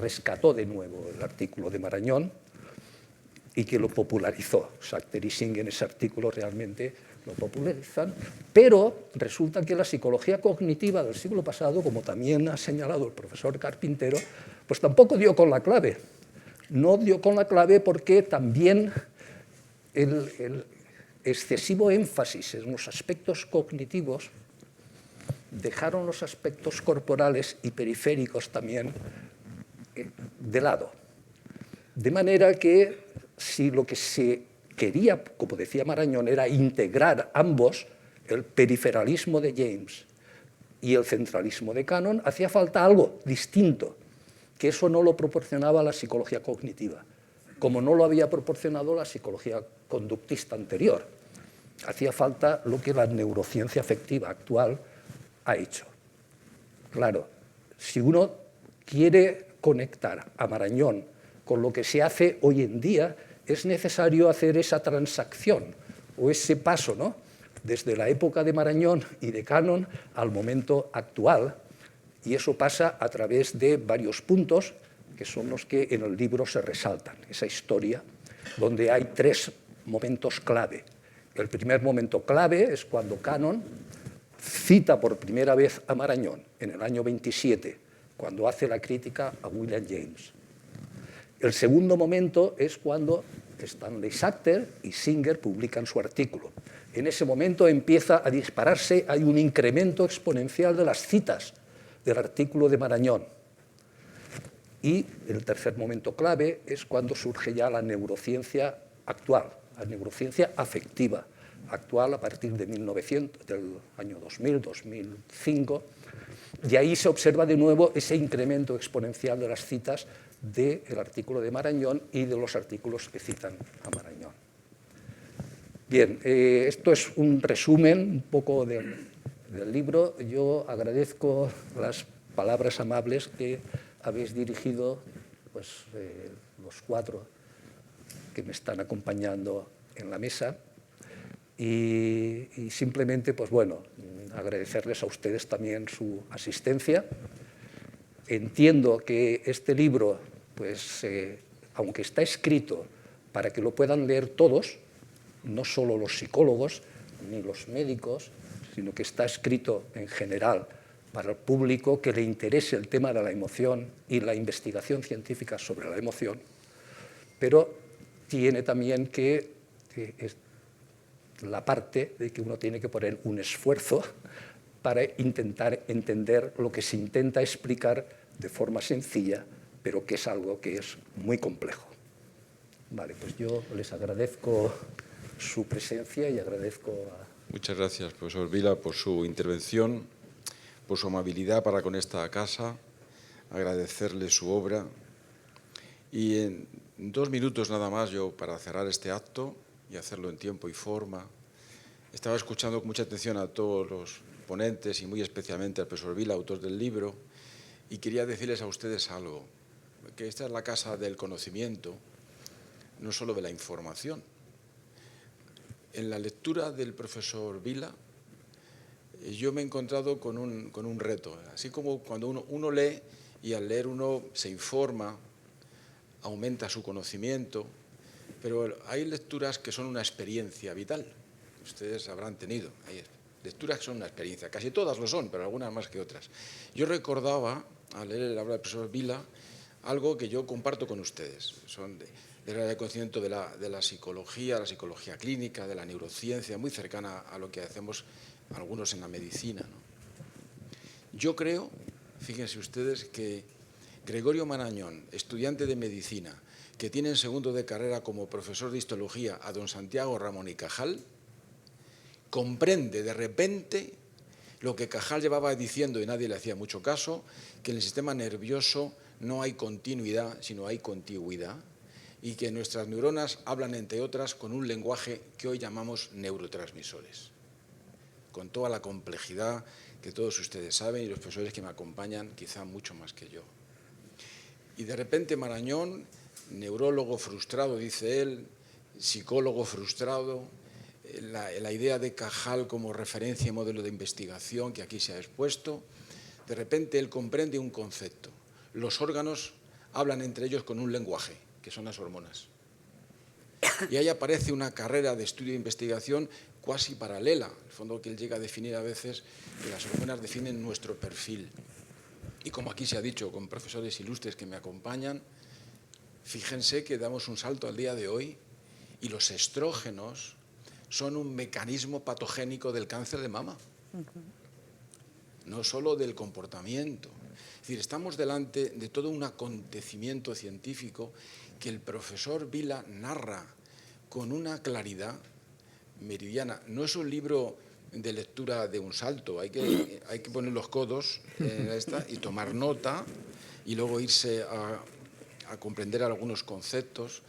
rescató de nuevo el artículo de Marañón y que lo popularizó. Schachter y Singh en ese artículo realmente lo popularizan, pero resulta que la psicología cognitiva del siglo pasado, como también ha señalado el profesor Carpintero, pues tampoco dio con la clave. No dio con la clave porque también el excesivo énfasis en los aspectos cognitivos dejaron los aspectos corporales y periféricos también de lado. De manera que si lo que se quería, como decía Marañón, era integrar ambos, el periferalismo de James y el centralismo de Cannon, hacía falta algo distinto, que eso no lo proporcionaba la psicología cognitiva, como no lo había proporcionado la psicología conductista anterior. Hacía falta lo que la neurociencia afectiva actual ha hecho. Claro, si uno quiere conectar a Marañón con lo que se hace hoy en día, es necesario hacer esa transacción o ese paso, ¿no?, desde la época de Marañón y de Cannon al momento actual, y eso pasa a través de varios puntos que son los que en el libro se resaltan, esa historia donde hay 3 momentos clave. El primer momento clave es cuando Cannon cita por primera vez a Marañón en el año 27, cuando hace la crítica a William James. El segundo momento es cuando Stanley Sachter y Singer publican su artículo. En ese momento empieza a dispararse, hay un incremento exponencial de las citas del artículo de Marañón. Y el tercer momento clave es cuando surge ya la neurociencia actual, la neurociencia afectiva, actual a partir de 1900, del año 2000, 2005, y ahí se observa de nuevo ese incremento exponencial de las citas del artículo de Marañón y de los artículos que citan a Marañón. Bien, esto es un resumen un poco del libro. Yo agradezco las palabras amables que habéis dirigido, pues, los 4 que me están acompañando en la mesa. Y simplemente, pues bueno, agradecerles a ustedes también su asistencia. Entiendo que este libro, pues, aunque está escrito para que lo puedan leer todos, no solo los psicólogos ni los médicos, sino que está escrito en general para el público que le interese el tema de la emoción y la investigación científica sobre la emoción, pero tiene también que la parte de que uno tiene que poner un esfuerzo para intentar entender lo que se intenta explicar de forma sencilla, pero que es algo que es muy complejo. Vale, pues yo les agradezco su presencia y agradezco a... Muchas gracias, profesor Vila, por su intervención, por su amabilidad para con esta casa, agradecerle su obra. Y en 2 minutos nada más, yo para cerrar este acto y hacerlo en tiempo y forma, estaba escuchando con mucha atención a todos los ponentes y muy especialmente al profesor Vila, autor del libro, y quería decirles a ustedes algo, que esta es la casa del conocimiento, no solo de la información. En la lectura del profesor Vila, yo me he encontrado con un reto, así como cuando uno lee y al leer uno se informa, aumenta su conocimiento, pero hay lecturas que son una experiencia vital, que ustedes habrán tenido. Hay lecturas que son una experiencia, casi todas lo son, pero algunas más que otras. Yo recordaba, al leer la obra del profesor Vila, algo que yo comparto con ustedes, son del conocimiento de la psicología clínica, de la neurociencia, muy cercana a lo que hacemos algunos en la medicina, ¿no? Yo creo, fíjense ustedes, que Gregorio Marañón, estudiante de medicina, que tiene en segundo de carrera como profesor de histología a don Santiago Ramón y Cajal, comprende de repente lo que Cajal llevaba diciendo y nadie le hacía mucho caso, que en el sistema nervioso no hay continuidad, sino hay contigüidad, y que nuestras neuronas hablan, entre otras, con un lenguaje que hoy llamamos neurotransmisores, con toda la complejidad que todos ustedes saben y los profesores que me acompañan quizá mucho más que yo. Y de repente Marañón, neurólogo frustrado, dice él, psicólogo frustrado, la idea de Cajal como referencia y modelo de investigación que aquí se ha expuesto, de repente él comprende un concepto. Los órganos hablan entre ellos con un lenguaje, que son las hormonas. Y ahí aparece una carrera de estudio e investigación cuasi paralela, en el fondo que él llega a definir a veces que las hormonas definen nuestro perfil. Y como aquí se ha dicho con profesores ilustres que me acompañan, Fíjense que damos un salto al día de hoy y los estrógenos son un mecanismo patogénico del cáncer de mama, no solo del comportamiento. Es decir, estamos delante de todo un acontecimiento científico que el profesor Vila narra con una claridad meridiana. No es un libro de lectura de un salto, hay que poner los codos en esta y tomar nota y luego irse a comprender algunos conceptos,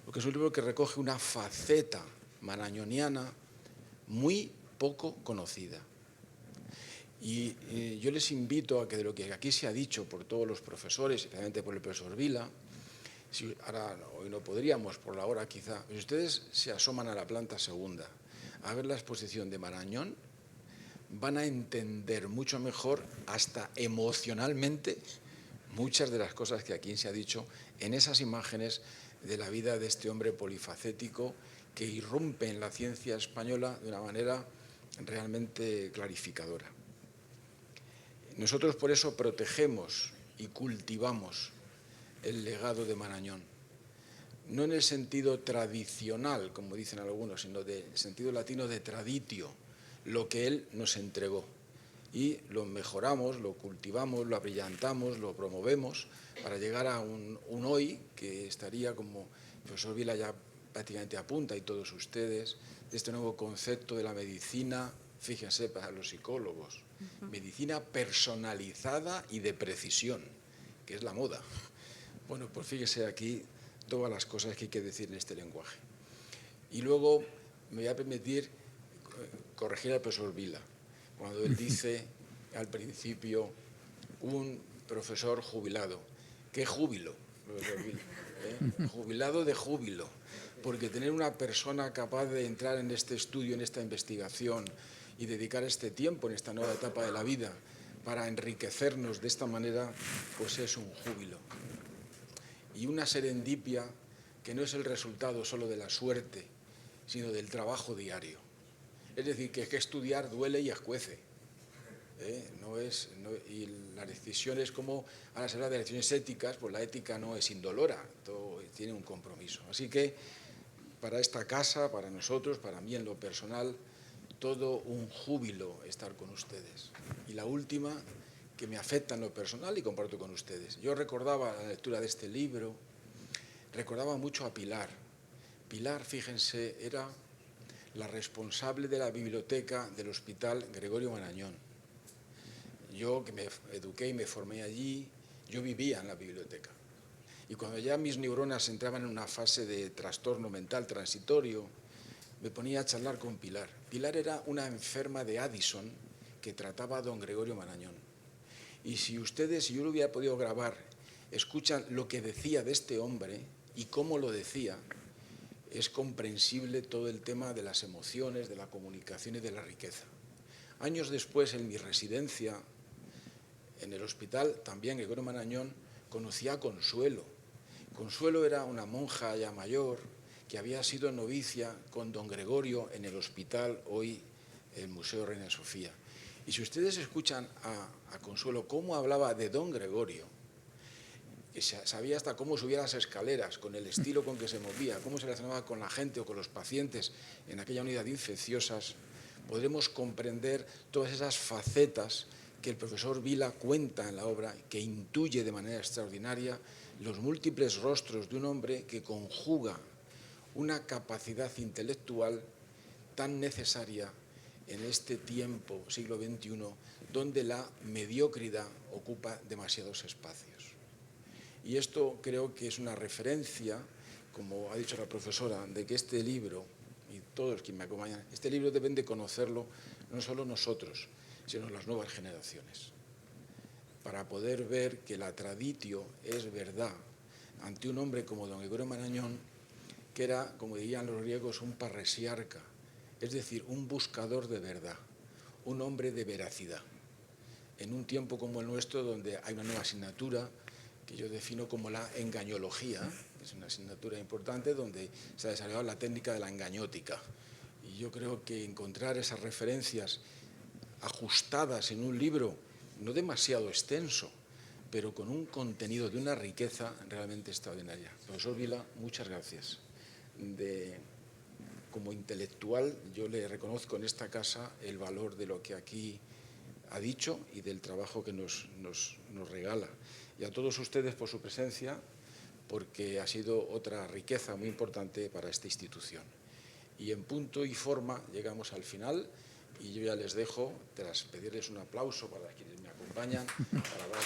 porque es un libro que recoge una faceta marañoniana muy poco conocida. Y yo les invito a que de lo que aquí se ha dicho por todos los profesores, especialmente por el profesor Vila, ahora hoy no podríamos por la hora quizá, pero si ustedes se asoman a la planta segunda a ver la exposición de Marañón, van a entender mucho mejor, hasta emocionalmente, muchas de las cosas que aquí se ha dicho en esas imágenes de la vida de este hombre polifacético que irrumpe en la ciencia española de una manera realmente clarificadora. Nosotros por eso protegemos y cultivamos el legado de Marañón, no en el sentido tradicional, como dicen algunos, sino del sentido latino de traditio, lo que él nos entregó. Y lo mejoramos, lo cultivamos, lo abrillantamos, lo promovemos para llegar a un hoy que estaría, como el profesor Vila ya prácticamente apunta, y todos ustedes, de este nuevo concepto de la medicina, fíjense, para los psicólogos, medicina personalizada y de precisión, que es la moda. Bueno, pues fíjese aquí todas las cosas que hay que decir en este lenguaje. Y luego me voy a permitir corregir al profesor Vila, cuando él dice al principio un profesor jubilado. ¿Qué júbilo, profesor Vila? Jubilado de júbilo, porque tener una persona capaz de entrar en este estudio, en esta investigación y dedicar este tiempo en esta nueva etapa de la vida para enriquecernos de esta manera, pues es un júbilo. Y una serendipia que no es el resultado solo de la suerte, sino del trabajo diario. Es decir, que estudiar duele y escuece. Y las decisiones, como ahora se habla de decisiones éticas, pues la ética no es indolora, todo tiene un compromiso. Así que para esta casa, para nosotros, para mí en lo personal, todo un júbilo estar con ustedes. Y la última, que me afecta en lo personal y comparto con ustedes. Yo recordaba la lectura de este libro, recordaba mucho a Pilar. Pilar, fíjense, era la responsable de la biblioteca del Hospital Gregorio Marañón. Yo, que me eduqué y me formé allí, yo vivía en la biblioteca. Y cuando ya mis neuronas entraban en una fase de trastorno mental transitorio, me ponía a charlar con Pilar. Pilar era una enferma de Addison que trataba a don Gregorio Marañón. Y si ustedes, si yo lo hubiera podido grabar, escuchan lo que decía de este hombre y cómo lo decía, es comprensible todo el tema de las emociones, de la comunicación y de la riqueza. Años después, en mi residencia, en el hospital, también Gregorio Marañón, conocí a Consuelo. Consuelo era una monja ya mayor que había sido novicia con don Gregorio en el hospital, hoy el Museo Reina Sofía. Y si ustedes escuchan a Consuelo cómo hablaba de don Gregorio, que sabía hasta cómo subía las escaleras, con el estilo con que se movía, cómo se relacionaba con la gente o con los pacientes en aquella unidad de infecciosas, podremos comprender todas esas facetas que el profesor Vila cuenta en la obra, que intuye de manera extraordinaria los múltiples rostros de un hombre que conjuga una capacidad intelectual tan necesaria en este tiempo, siglo XXI, donde la mediocridad ocupa demasiados espacios. Y esto creo que es una referencia, como ha dicho la profesora, de que este libro, y todos quienes me acompañan, este libro deben de conocerlo no solo nosotros, sino las nuevas generaciones, para poder ver que la traditio es verdad ante un hombre como don Gregorio Marañón, que era, como dirían los griegos, un parresiarca, es decir, un buscador de verdad, un hombre de veracidad. En un tiempo como el nuestro, donde hay una nueva asignatura que yo defino como la engañología, que es una asignatura importante donde se ha desarrollado la técnica de la engañótica. Y yo creo que encontrar esas referencias ajustadas en un libro no demasiado extenso, pero con un contenido de una riqueza realmente extraordinaria. Profesor Vila, muchas gracias. Como intelectual, yo le reconozco en esta casa el valor de lo que aquí ha dicho y del trabajo que nos regala. Y a todos ustedes por su presencia, porque ha sido otra riqueza muy importante para esta institución. Y en punto y forma llegamos al final y yo ya les dejo, tras pedirles un aplauso para quienes me acompañan, para dar